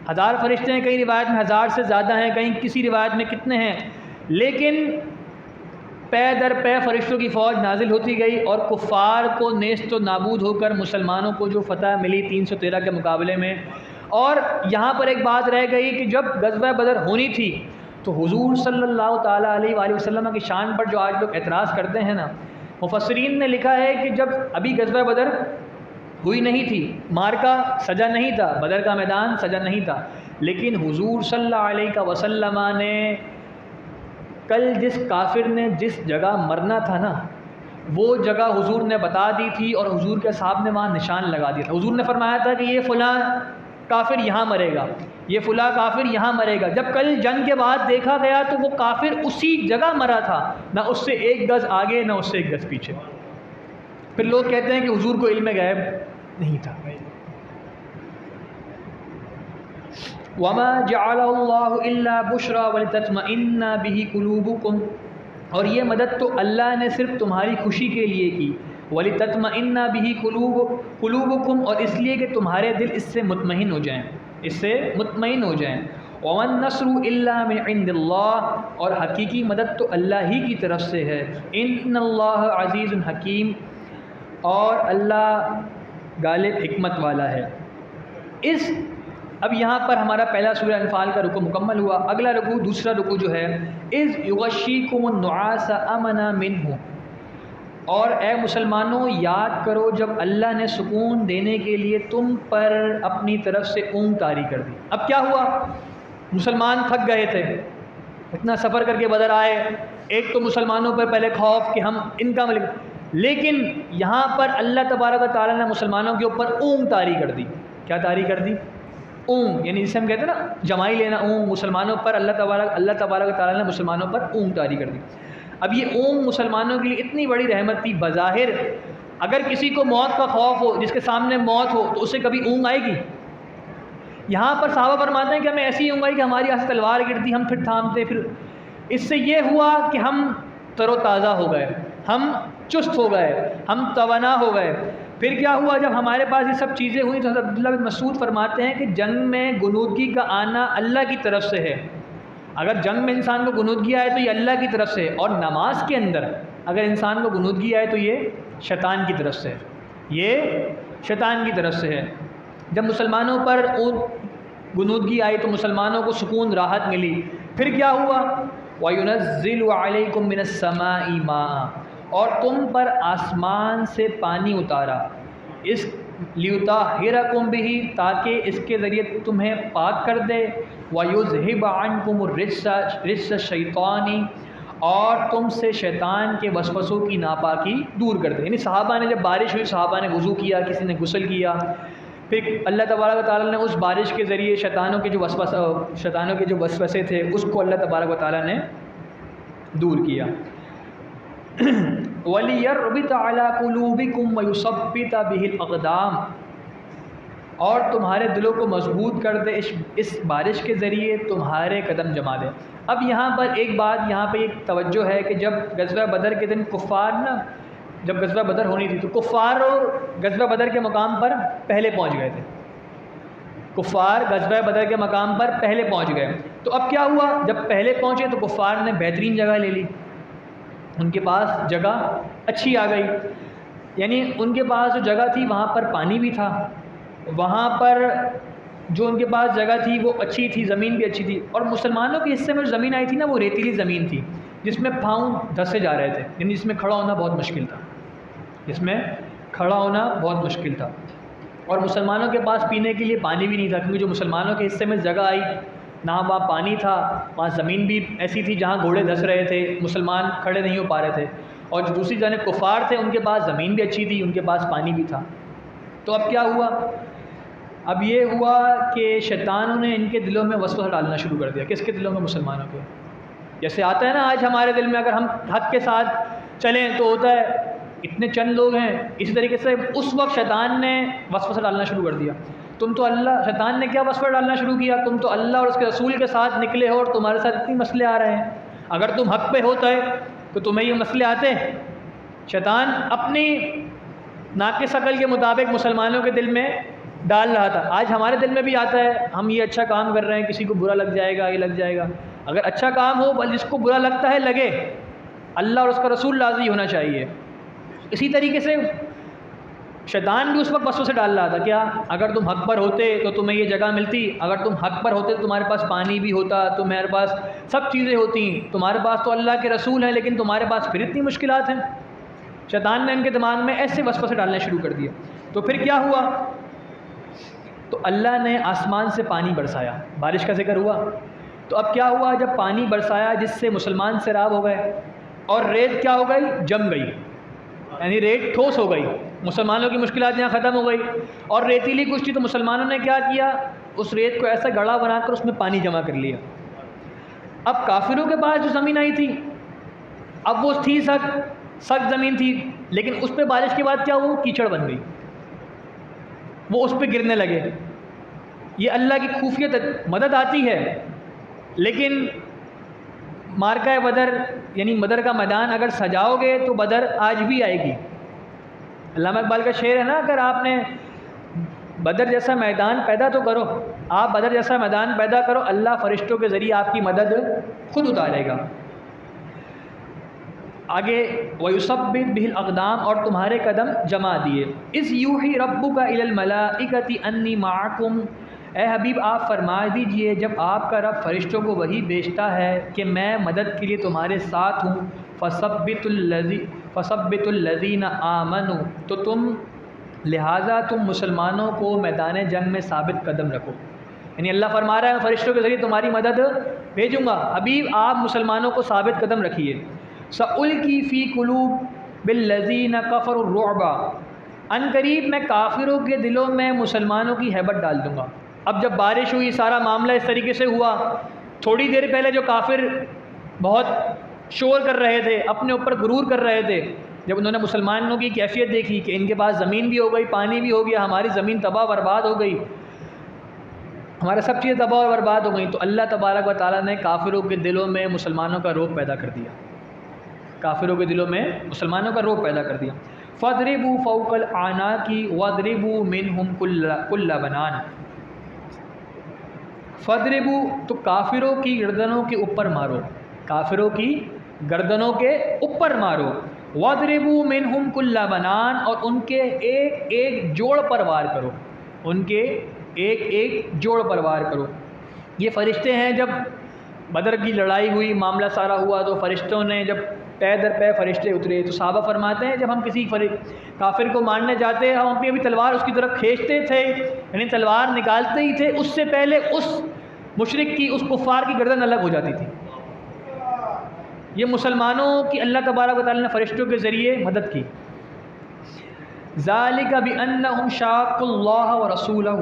1000 فرشتے ہیں، کئی روایت میں 1000 سے زیادہ ہیں، کہیں کسی روایت میں کتنے ہیں، لیکن پے در پے فرشتوں کی فوج نازل ہوتی گئی اور کفار کو نیست و نابود ہو کر مسلمانوں کو جو فتح ملی 313 کے مقابلے میں. اور یہاں پر ایک بات رہ گئی کہ جب غزوہ بدر ہونی تھی تو حضور صلی اللہ تعالیٰ علیہ وآلہ وسلم کی شان پر جو آج لوگ اعتراض کرتے ہیں نا، مفسرین نے لکھا ہے کہ جب ابھی غزوہ بدر ہوئی نہیں تھی، مارکا سجا نہیں تھا، بدر کا میدان سجا نہیں تھا، لیکن حضور صلی اللہ علیہ وسلم نے کل جس کافر نے جس جگہ مرنا تھا نا، وہ جگہ حضور نے بتا دی تھی اور حضور کے صاحب نے وہاں نشان لگا دیا تھا. حضور نے فرمایا تھا کہ یہ فلاں کافر یہاں مرے گا، یہ فلاں کافر یہاں مرے گا. جب کل جنگ کے بعد دیکھا گیا تو وہ کافر اسی جگہ مرا تھا، نہ اس سے ایک گز آگے نہ اس سے ایک گز پیچھے. پھر لوگ کہتے ہیں کہ حضور کو علم غیب نہیں تھا. وَمَا جَعَلَهُ اللَّهُ إِلَّا بُشْرَى وَلِتَطْمَئِنَّ بِهِ قُلُوبُكُمْ، اور یہ مدد تو اللہ نے صرف تمہاری خوشی کے لیے کی. وَلِتَطْمَئِنَّ بِهِ قُلُوبُكُمْ، اور اس لیے کہ تمہارے دل اس سے مطمئن ہو جائیں، اس سے مطمئن ہو جائیں. وَمَا النَّصْرُ إِلَّا مِنْ عِنْدِ اللَّهِ، اور حقیقی مدد تو اللہ ہی کی طرف سے ہے. إِنَّ اللَّهَ عَزِيزٌ حکیم، اور اللہ غالب حکمت والا ہے. اب یہاں پر ہمارا پہلا سورہ انفال کا رکوع مکمل ہوا. اگلا رکوع، دوسرا رکوع جو ہے، اِذْ يُغَشِّيكُمُ النُّعَاسَ أَمَنًا مِّنْهُ، اور اے مسلمانوں یاد کرو جب اللہ نے سکون دینے کے لیے تم پر اپنی طرف سے اونگ طاری کر دی. اب کیا ہوا؟ مسلمان تھک گئے تھے، اتنا سفر کر کے بدر آئے. ایک تو مسلمانوں پر پہلے خوف کہ ہم ان کا ملک، لیکن یہاں پر اللہ تبارک و تعالیٰ نے مسلمانوں کے اوپر اونگ طاری کر دی. کیا طاری کر دی؟ اونگ، یعنی جسے ہم کہتے ہیں نا جمائی لینا، اونگ. مسلمانوں پر اللہ تبارک و تعالیٰ نے مسلمانوں پر اونگ طاری کر دی. اب یہ اونگ مسلمانوں کے لیے اتنی بڑی رحمت تھی. بظاہر اگر کسی کو موت کا خوف ہو، جس کے سامنے موت ہو، تو اسے کبھی اونگ آئے گی؟ یہاں پر صحابہ فرماتے ہیں کہ ہمیں ایسی اونگ آئی کہ ہماری ہاتھ سے تلوار گرتی، ہم پھر تھامتے. پھر اس سے یہ ہوا کہ ہم تر و تازہ ہو گئے، ہم چست ہو گئے، ہم توانا ہو گئے. پھر کیا ہوا؟ جب ہمارے پاس یہ سب چیزیں ہوئیں تو حضرت عبداللہ بن مسعود فرماتے ہیں کہ جنگ میں غنودگی کا آنا اللہ کی طرف سے ہے. اگر جنگ میں انسان کو غنودگی آئے تو یہ اللہ کی طرف سے ہے، اور نماز کے اندر اگر انسان کو غنودگی آئے تو یہ شیطان کی طرف سے ہے، یہ شیطان کی طرف سے ہے. جب مسلمانوں پر غنودگی آئی تو مسلمانوں کو سکون راحت ملی. پھر کیا ہوا؟ وَيُنَزِّلُ عَلَيْكُم مِّنَ السَّمَاءِ مَاءً، اور تم پر آسمان سے پانی اتارا. اس لِيُطَهِّرَكُم بِهِ، تاکہ اس کے ذریعے تمہیں پاک کر دے. وَيُذْهِبَ عَنْكُمُ الرِّجْسَ الشَّيْطَانِ، اور تم سے شیطان کے وسوسوں کی ناپاکی دور کر دے. یعنی صحابہ نے جب بارش ہوئی، صحابہ نے وضو کیا، کسی نے غسل کیا. پھر اللہ تبارک و تعالیٰ نے اس بارش کے ذریعے شیطانوں کے جو وسوسے تھے اس کو اللہ تبارک و تعالیٰ نے دور کیا. وَلِيَرْبِطَ عَلَىٰ قُلُوبِكُمْ وَيُثَبِّتَ بِهِ الْأَقْدَامَ، اور تمہارے دلوں کو مضبوط کر دے اس بارش کے ذریعے، تمہارے قدم جما دے. اب یہاں پر ایک بات یہاں پہ ایک توجہ ہے کہ جب غزوہ بدر کے دن کفار جب غزوہ بدر ہونی تھی تو کفار اور غزوہ بدر کے مقام پر پہلے پہنچ گئے تھے. کفار غزوہ بدر کے مقام پر پہلے پہنچ گئے. تو اب کیا ہوا؟ جب پہلے پہنچے تو کفار نے بہترین جگہ لے لی، ان کے پاس جگہ اچھی آ گئی. یعنی ان کے پاس جو جگہ تھی وہاں پر پانی بھی تھا، وہاں پر جو ان کے پاس جگہ تھی وہ اچھی تھی، زمین بھی اچھی تھی. اور مسلمانوں کے حصے میں جو زمین آئی تھی نا، وہ ریتیلی زمین تھی جس میں پاؤں دھسے جا رہے تھے، یعنی جس میں کھڑا ہونا بہت مشکل تھا، جس میں کھڑا ہونا بہت مشکل تھا. اور مسلمانوں کے پاس پینے کے لیے پانی بھی نہیں تھا، کیونکہ جو مسلمانوں کے حصے میں جگہ آئی نہ وہاں پانی تھا، وہاں زمین بھی ایسی تھی جہاں گھوڑے دھس رہے تھے، مسلمان کھڑے نہیں ہو پا رہے تھے. اور جو دوسری جانب کفار تھے ان کے پاس زمین بھی اچھی تھی، ان کے پاس پانی بھی تھا. تو اب کیا ہوا؟ اب یہ ہوا کہ شیطانوں نے ان کے دلوں میں وسوسہ ڈالنا شروع کر دیا. کس کے دلوں میں؟ مسلمانوں کے. جیسے آتا ہے نا آج ہمارے دل میں، اگر ہم حق کے ساتھ چلیں تو ہوتا ہے اتنے چند لوگ ہیں. اسی طریقے سے اس وقت شیطان نے وسوسہ ڈالنا شروع کر دیا. شیطان نے کیا وسوسہ ڈالنا شروع کیا؟ تم تو اللہ اور اس کے رسول کے ساتھ نکلے ہو اور تمہارے ساتھ اتنے مسئلے آ رہے ہیں. اگر تم حق پہ ہوتا ہے تو تمہیں یہ مسئلے آتے. شیطان اپنی ناقص عقل کے مطابق مسلمانوں کے دل میں ڈال رہا تھا. آج ہمارے دل میں بھی آتا ہے، ہم یہ اچھا کام کر رہے ہیں، کسی کو برا لگ جائے گا، یہ لگ جائے گا. اگر اچھا کام ہو، جس کو برا لگتا ہے لگے. اللہ اور اس کا رسول راضی ہونا چاہیے۔ اسی طریقے سے شیطان بھی اس وقت وسوسے ڈال رہا تھا، کیا اگر تم حق پر ہوتے تو تمہیں یہ جگہ ملتی، اگر تم حق پر ہوتے تو تمہارے پاس پانی بھی ہوتا، تمہارے پاس سب چیزیں ہوتی، تمہارے پاس تو اللہ کے رسول ہیں لیکن تمہارے پاس پھر اتنی مشکلات ہیں۔ شیطان نے ان کے دماغ میں ایسے وسوسے ڈالنے شروع کر دیا۔ تو پھر کیا ہوا؟ تو اللہ نے آسمان سے پانی برسایا، بارش کا ذکر ہوا، تو اب کیا ہوا؟ جب پانی برسایا جس سے مسلمان سیراب ہو گئے، اور ریت کیا ہو گئی؟ جم گئی، یعنی ریت ٹھوس ہو گئی، مسلمانوں کی مشکلات یہاں ختم ہو گئی۔ اور ریتیلی کچھ تھی تو مسلمانوں نے کیا کیا؟ اس ریت کو ایسا گڑھا بنا کر اس میں پانی جمع کر لیا۔ اب کافروں کے پاس جو زمین آئی تھی، اب وہ تھی سخت زمین تھی، لیکن اس پہ بارش کے بعد کیا ہوا؟ کیچڑ بن گئی، وہ اس پہ گرنے لگے۔ یہ اللہ کی خفیہ مدد آتی ہے، لیکن مارکہ بدر یعنی بدر کا میدان اگر سجاؤ گے تو بدر آج بھی آئے گی۔ علامہ اقبال کا شعر ہے نا، اگر آپ نے بدر جیسا میدان پیدا تو کرو، آپ بدر جیسا میدان پیدا کرو، اللہ فرشتوں کے ذریعے آپ کی مدد خود اتارے گا۔ آگے وَيُثَبِّتْ بِهِ الْأَقْدَامَ، اور تمہارے قدم جما دیے۔ اِذْ يُوحِي رَبُّكَ إِلَى الْمَلَائِكَةِ أَنِّي مَعَكُمْ، اے حبیب آپ فرما دیجئے جب آپ کا رب فرشتوں کو وحی بھیجتا ہے کہ میں مدد کے لیے تمہارے ساتھ ہوں، فَثَبِّتُ الَّذِينَ آمَنُوا، تو لہٰذا تم مسلمانوں کو میدان جنگ میں ثابت قدم رکھو۔ یعنی اللہ فرما رہا ہے فرشتوں کے ذریعے تمہاری مدد بھیجوں گا، حبیب آپ مسلمانوں کو ثابت قدم رکھیے۔ سَأُلْقِي فِي قُلُوبِ بِالَّذِينَ كَفَرُوا الرُّعْبَ، ان قریب میں کافروں کے دلوں میں مسلمانوں کی ہیبت ڈال دوں گا۔ اب جب بارش ہوئی، سارا معاملہ اس طریقے سے ہوا، تھوڑی دیر پہلے جو کافر بہت شور کر رہے تھے، اپنے اوپر غرور کر رہے تھے، جب انہوں نے مسلمانوں کی کیفیت دیکھی کہ ان کے پاس زمین بھی ہو گئی، پانی بھی ہو گیا، ہماری زمین تباہ برباد ہو گئی، ہمارے سب چیزیں تباہ و برباد ہو گئیں، تو اللہ تبارک و تعالیٰ نے کافروں کے دلوں میں مسلمانوں کا رعب پیدا کر دیا، کافروں کے دلوں میں مسلمانوں کا رعب پیدا کر دیا۔ فَاضْرِبُوا فَوْقَ الْأَعْنَاقِ وَاضْرِبُوا مِنْهُمْ كُلَّ بَنَانٍ، فَاضْرِبُوا تو کافروں کی گردنوں کے اوپر مارو، کافروں کی گردنوں کے اوپر مارو، وَاضْرِبُوا مِنْهُمْ كُلَّ بَنَانٍ، اور ان کے ایک ایک جوڑ پر وار کرو، ان کے ایک ایک جوڑ پر وار کرو۔ یہ فرشتے ہیں، جب بدر کی لڑائی ہوئی، معاملہ سارا ہوا، تو فرشتوں نے جب پے در پے فرشتے اترے، تو صحابہ فرماتے ہیں جب ہم کسی کافر کو مارنے جاتے ہم اپنی ابھی تلوار اس کی طرف کھینچتے تھے، یعنی تلوار نکالتے ہی تھے، اس سے پہلے اس مشرک کی، اس کفار کی گردن الگ ہو جاتی تھی۔ یہ مسلمانوں کی اللہ تبارک و تعالیٰ نے فرشتوں کے ذریعے مدد کی۔ ذَلِكَ بِأَنَّهُمْ شَاقُّوا اللَّهَ وَرَسُولَهُ،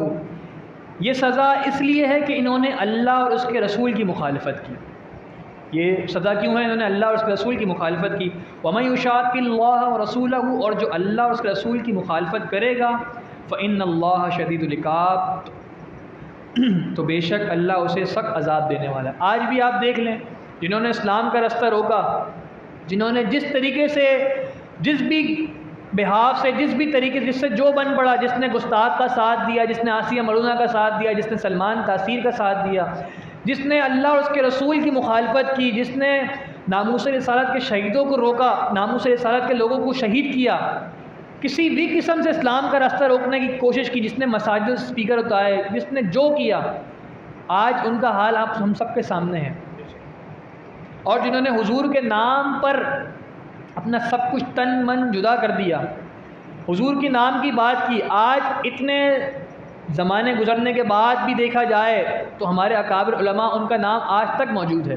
یہ سزا اس لیے ہے کہ انہوں نے اللہ اور اس کے رسول کی مخالفت کی۔ یہ سزا کیوں ہے؟ انہوں نے اللہ اور اس کے رسول کی مخالفت کی۔ وَمَن يُشَاقِّ اللَّهَ وَرَسُولَهُ، اور جو اللہ اور اس کے رسول کی مخالفت کرے گا، فَإِنَّ اللَّهَ شَدِيدُ الْعِقَابِ، تو بے شک اللہ اسے سخت عذاب دینے والا ہے۔ آج بھی آپ دیکھ لیں، جنہوں نے اسلام کا رستہ روکا، جنہوں نے جس طریقے سے، جس بھی بحاف سے، جس بھی طریقے سے، جس سے جو بن پڑا، جس نے گستاخ کا ساتھ دیا، جس نے آسیہ ملونہ کا ساتھ دیا، جس نے سلمان تاثیر کا ساتھ دیا، جس نے اللہ اور اس کے رسول کی مخالفت کی، جس نے ناموس رسالت کے شہیدوں کو روکا، ناموس رسالت کے لوگوں کو شہید کیا، کسی بھی قسم سے اسلام کا راستہ روکنے کی کوشش کی، جس نے مساجد اسپیکر اتارے، جس نے جو کیا، آج ان کا حال آپ ہم سب کے سامنے ہے۔ اور جنہوں نے حضور کے نام پر اپنا سب کچھ تن من جدا کر دیا، حضور کے نام کی بات کی، آج اتنے زمانے گزرنے کے بعد بھی دیکھا جائے تو ہمارے اکابر علماء، ان کا نام آج تک موجود ہے۔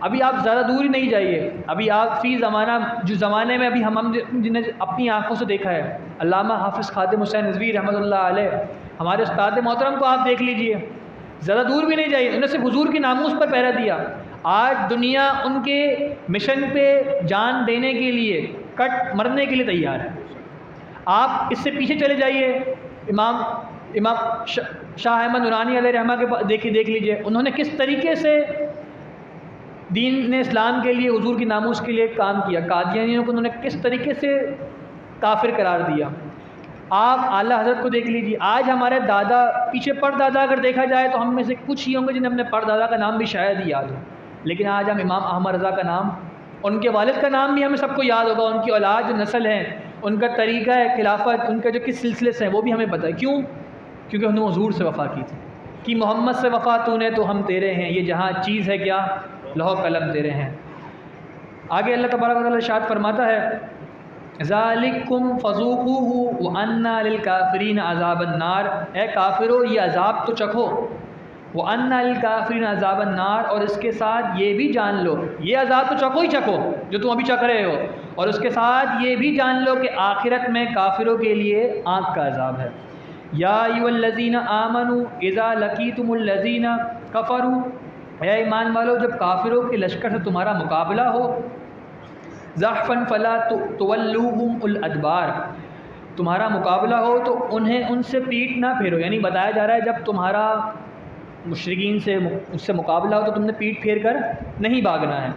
ابھی آپ زیادہ دور ہی نہیں جائیے، ابھی آپ فی زمانہ، جو زمانے میں ابھی ہم جنہیں اپنی آنکھوں سے دیکھا ہے، علامہ حافظ خادم حسین رضوی رحمۃ اللہ علیہ، ہمارے استاد محترم کو آپ دیکھ لیجئے، زیادہ دور بھی نہیں جائیے، انہوں نے صرف حضور کی ناموس پر پہرا دیا۔ آج دنیا ان کے مشن پہ جان دینے کے لیے، کٹ مرنے کے لیے تیار ہے۔ آپ اس سے پیچھے چلے جائیے، امام شاہ احمد نورانی علیہ رحمہ کے دیکھ لیجئے، انہوں نے کس طریقے سے دین اسلام کے لیے، حضور کی ناموس کے لیے کام کیا، قادیانیوں کو انہوں نے کس طریقے سے کافر قرار دیا۔ آپ اعلیٰ حضرت کو دیکھ لیجیے، آج ہمارے دادا، پیچھے پر دادا اگر دیکھا جائے تو ہم میں سے کچھ ہی ہوں گے جنہیں اپنے پر دادا کا نام بھی شاید ہی یاد ہو، لیکن آج ہم امام احمد رضا کا نام ان کے والد کا نام بھی ہمیں سب کو یاد ہوگا، ان کی اولاد جو نسل ہے، ان کا طریقہ ہے خلافت، ان کا جو کس سلسلے سے ہیں وہ بھی ہمیں پتہ ہے۔ کیوں؟ کیونکہ انہوں نے حضور سے وفا کی تھی کہ محمد سے وفا تو نے تو ہم تیرے ہیں، یہ جہاں چیز ہے کیا، لوح قلم تیرے ہیں۔ آگے اللہ تبارک و تعالیٰ ارشاد فرماتا ہے ذالکم فذوقوہ وان للکافرین عذاب النار، اے کافرو یہ عذاب تو چکھو، وان للکافرین عذاب النار، اور اس کے ساتھ یہ بھی جان لو، یہ عذاب تو چکھو ہی چکھو جو تم ابھی چکھ رہے ہو، اور اس کے ساتھ یہ بھی جان لو کہ آخرت میں کافروں کے لیے آگ کا عذاب ہے۔ یا ایھا الذین آمنوا اذا لقیتم الذین کفروا، اے ایمان والو جب کافروں کے لشکر سے تمہارا مقابلہ ہو، زحفا فلا تولوہم الادبار، تمہارا مقابلہ ہو تو انہیں ان سے پیٹ نہ پھیرو، یعنی بتایا جا رہا ہے جب تمہارا مشرکین سے اس سے مقابلہ ہو تو تم نے پیٹ پھیر کر نہیں بھاگنا ہے۔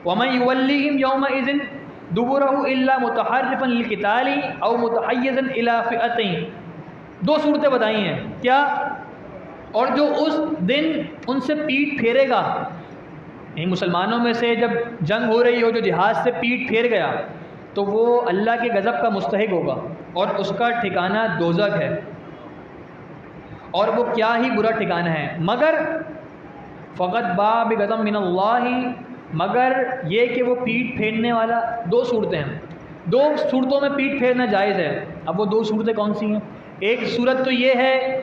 وَمَن يُوَلِّهِمْ يَوْمَئِذٍ دُبُرَهُ إِلَّا مُتَحَرِّفًا لِلْقِتَالِ أَوْ مُتَحَيِّزًا إِلَىٰ فِئَتَيْنِ، دو صورتیں بتائی ہیں کیا، اور جو اس دن ان سے پیٹ پھیرے گا، یعنی مسلمانوں میں سے جب جنگ ہو رہی ہو جو جہاد سے پیٹ پھیر گیا تو وہ اللہ کے غضب کا مستحق ہوگا اور اس کا ٹھکانہ دوزخ ہے، اور وہ کیا ہی برا ٹھکانہ ہے۔ مگر فقط بغضب من اللہ، مگر یہ کہ وہ پیٹ پھیرنے والا، دو صورتیں ہیں، دو صورتوں میں پیٹ پھیرنا جائز ہے۔ اب وہ دو صورتیں کون سی ہیں؟ ایک صورت تو یہ ہے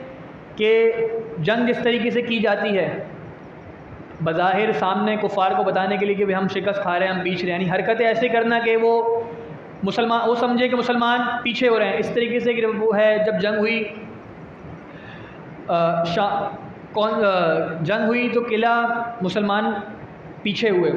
کہ جنگ جس طریقے سے کی جاتی ہے بظاہر سامنے کفار کو بتانے کے لیے کہ ہم شکست کھا رہے ہیں، ہم پیچھے رہے ہیں، یعنی حرکتیں ایسے کرنا کہ وہ مسلمان وہ سمجھے کہ مسلمان پیچھے ہو رہے ہیں، اس طریقے سے کہ وہ ہے جب جنگ ہوئی جنگ ہوئی تو قلعہ مسلمان پیچھے ہوئے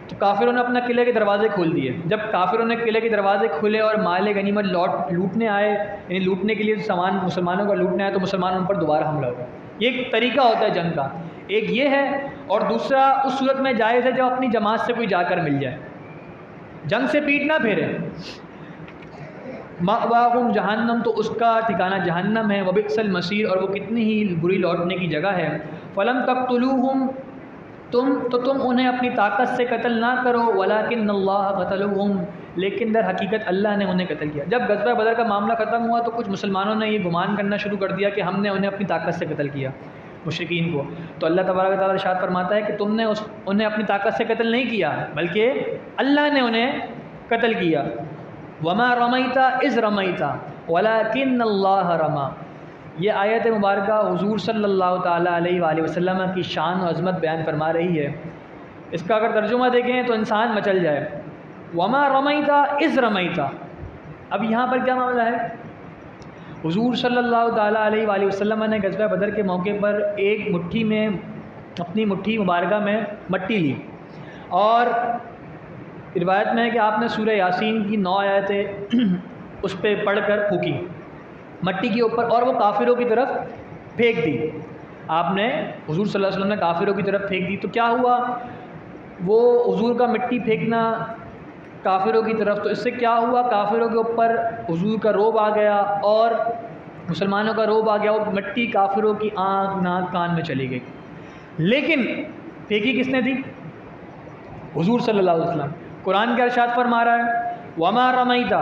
تو کافروں نے اپنا قلعے کے دروازے کھول دیے، جب کافروں نے قلعے کے دروازے کھولے اور مال غنیمت لوٹنے آئے، یعنی لوٹنے کے لیے سامان مسلمانوں کا لوٹنے آئے تو مسلمان ان پر دوبارہ حملہ ہوا۔ یہ ایک طریقہ ہوتا ہے جنگ کا، ایک یہ ہے، اور دوسرا اس صورت میں جائز ہے جب اپنی جماعت سے کوئی جا کر مل جائے، جنگ سے پیٹ نہ پھیرے۔ مأواہم جہنم، تو اس کا ٹھکانہ جہنم ہے، وبئس المصیر، اور وہ کتنی ہی بری لوٹنے کی جگہ ہے۔ فلم تقتلوہم، تم انہیں اپنی طاقت سے قتل نہ کرو، ولکن اللہ قتلہم، لیکن در حقیقت اللہ نے انہیں قتل کیا۔ جب غزوہ بدر کا معاملہ ختم ہوا تو کچھ مسلمانوں نے یہ گمان کرنا شروع کر دیا کہ ہم نے انہیں اپنی طاقت سے قتل کیا، مشرکین کو، تو اللہ تبارک و تعالیٰ ارشاد فرماتا ہے کہ تم نے انہیں اپنی طاقت سے قتل نہیں کیا بلکہ اللہ نے انہیں قتل کیا۔ وما رمیت اذ رمیت ولکن اللہ رمی، یہ آیت مبارکہ حضور صلی اللہ تعالیٰ علیہ وآلہ وسلم کی شان و عظمت بیان فرما رہی ہے۔ اس کا اگر ترجمہ دیکھیں تو انسان مچل جائے۔ وما رمیت اذ رمیت، اب یہاں پر کیا معاملہ ہے؟ حضور صلی اللہ تعالیٰ علیہ وآلہ وسلم نے غزوہ بدر کے موقع پر ایک مٹھی میں، اپنی مٹھی مبارکہ میں مٹی لی، اور روایت میں ہے کہ آپ نے سورہ یاسین کی 9 آیتیں اس پہ پڑھ کر پھونکی مٹی کے اوپر، اور وہ کافروں کی طرف پھینک دی۔ آپ نے، حضور صلی اللہ علیہ وسلم نے کافروں کی طرف پھینک دی، تو کیا ہوا؟ وہ حضور کا مٹی پھینکنا کافروں کی طرف، تو اس سے کیا ہوا؟ کافروں کے اوپر حضور کا رعب آ گیا اور مسلمانوں کا رعب آ گیا، اور مٹی کافروں کی آنکھ ناک کان میں چلی گئی۔ لیکن پھینکی کس نے تھی؟ حضور صلی اللہ علیہ وسلم۔ قرآن کا ارشاد فرما رہا ہے وما رمیتا،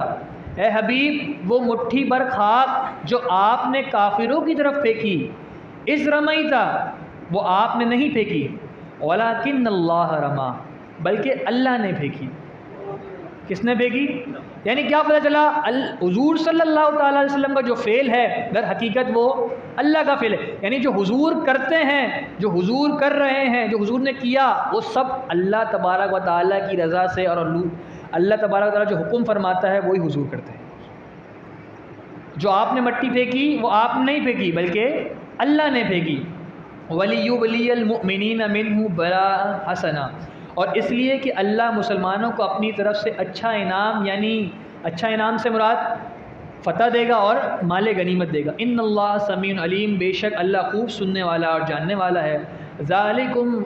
اے حبیب وہ مٹھی بھر خاک جو آپ نے کافروں کی طرف پھینکی، اذ رمیتا وہ آپ نے نہیں پھینکی، ولکن اللہ رما بلکہ اللہ نے پھینکی۔ کس نے پھینکی؟ یعنی کیا پتہ چلا؟ حضور صلی اللہ تعالیٰ علیہ وسلم کا جو فعل ہے در حقیقت وہ اللہ کا فعل ہے، یعنی جو حضور کرتے ہیں، جو حضور کر رہے ہیں، جو حضور نے کیا، وہ سب اللہ تبارک و تعالیٰ کی رضا سے، اور اللہ تبارک و تعالیٰ جو حکم فرماتا ہے وہی حضور کرتے ہیں۔ جو آپ نے مٹی پھینکی وہ آپ نے نہیں پھینکی بلکہ اللہ نے پھینکی۔ وَلِيُبْلِيَ الْمُؤْمِنِينَ مِنْهُ بَلَاءً حَسَنًا، اور اس لیے کہ اللہ مسلمانوں کو اپنی طرف سے اچھا انعام، یعنی اچھا انعام سے مراد فتح دے گا اور مال غنیمت دے گا۔ ان اللہ سمیع علیم، بے شک اللہ خوب سننے والا اور جاننے والا ہے۔ ذالکم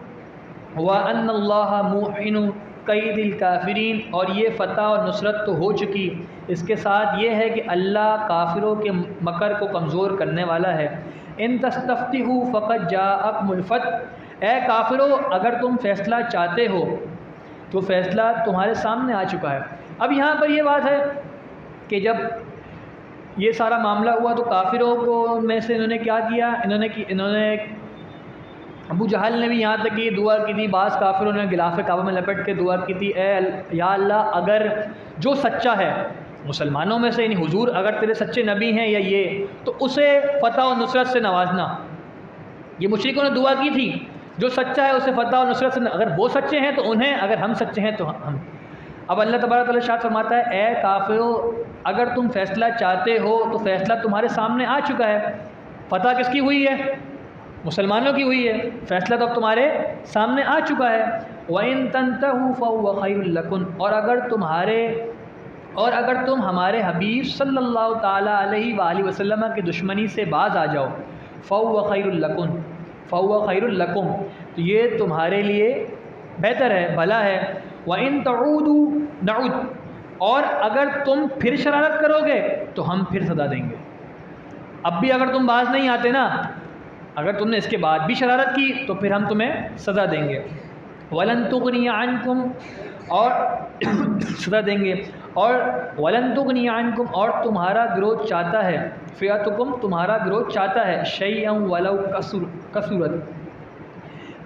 وان اللہ موحن قید الکافرین، اور یہ فتح اور نصرت تو ہو چکی، اس کے ساتھ یہ ہے کہ اللہ کافروں کے مکر کو کمزور کرنے والا ہے۔ ان تستفتحوا فقد جاءکم الفتح، اے کافرو اگر تم فیصلہ چاہتے ہو تو فیصلہ تمہارے سامنے آ چکا ہے۔ اب یہاں پر یہ بات ہے کہ جب یہ سارا معاملہ ہوا تو کافروں کو میں سے انہوں نے کیا کیا، انہوں نے ابو جہل نے بھی یہاں تک کہ دعا کی تھی، بعض کافروں نے غلاف کعبہ میں لپٹ کے دعا کی تھی، اے یا اللہ اگر جو سچا ہے مسلمانوں میں سے، یعنی حضور اگر تیرے سچے نبی ہیں یا یہ، تو اسے فتح و نصرت سے نوازنا۔ یہ مشرکوں نے دعا کی تھی، جو سچا ہے اسے فتح و نصرت سے، اگر وہ سچے ہیں تو انہیں، اگر ہم سچے ہیں تو ہم۔ اب اللہ تبارک تعالیٰ ارشاد فرماتا ہے اے کافرو اگر تم فیصلہ چاہتے ہو تو فیصلہ تمہارے سامنے آ چکا ہے۔ فتح کس کی ہوئی ہے؟ مسلمانوں کی ہوئی ہے، فیصلہ تو اب تمہارے سامنے آ چکا ہے۔ وَإِن تَنْتَهُوا فَهُوَ خَيْرٌ لَكُمْ، اور اگر تم ہمارے حبیب صلی اللہ تعالیٰ علیہ وآلہ وسلم کی دشمنی سے باز آ جاؤ، فَهُوَ خَيْرٌ لَكُمْ، تو یہ تمہارے لیے بہتر ہے، بھلا ہے۔ وَإِن تَعُودُوا نَعُدْ، اور اگر تم پھر شرارت کرو گے تو ہم پھر سزا دیں گے۔ اب بھی اگر تم باز نہیں آتے نا، اگر تم نے اس کے بعد بھی شرارت کی تو پھر ہم تمہیں سزا دیں گے۔ وَلَن تُغْنِيَ عَنْكُمْ، اور سزا دیں گے، اور وَلَن تُغْنِيَ عَنْكُمْ، اور تمہارا گروہ چاہتا ہے، فِئَتُكُمْ تمہارا گروہ چاہتا ہے، شَيْئًا وَلَوْ كَثُرَتْ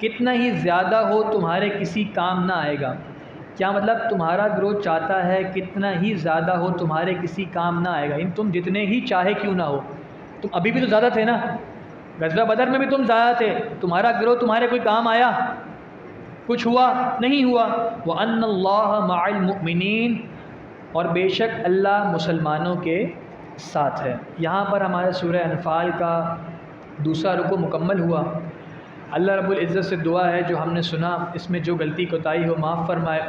کتنا ہی زیادہ ہو تمہارے کسی کام نہ آئے گا۔ کیا مطلب؟ تمہارا گروہ چاہتا ہے کتنا ہی زیادہ ہو تمہارے کسی کام نہ آئے گا، یعنی تم جتنے ہی چاہے کیوں نہ ہو، تم ابھی بھی تو زیادہ تھے نا، غزوہ بدر میں بھی تم زیادہ تھے، تمہارا گروہ تمہارے کوئی کام آیا؟ کچھ ہوا؟ نہیں ہوا۔ وَأَنَّ اللَّهَ مَعَ الْمُؤْمِنِينَ، اور بے شک اللہ مسلمانوں کے ساتھ ہے۔ یہاں پر ہمارے سورہ انفال کا دوسرا رکوع مکمل ہوا۔ اللہ رب العزت سے دعا ہے جو ہم نے سنا اس میں جو غلطی کوتاہی ہو معاف فرمائے،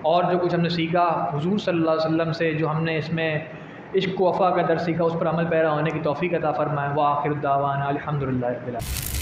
اور جو کچھ ہم نے سیکھا حضور صلی اللہ علیہ وسلم سے، جو ہم نے اس میں عشق و وفا کا درس سیکھا، اس پر عمل پیرا ہونے کی توفیق عطا فرمائے۔ وآخر دعوانا الحمدللہ رب العالمین۔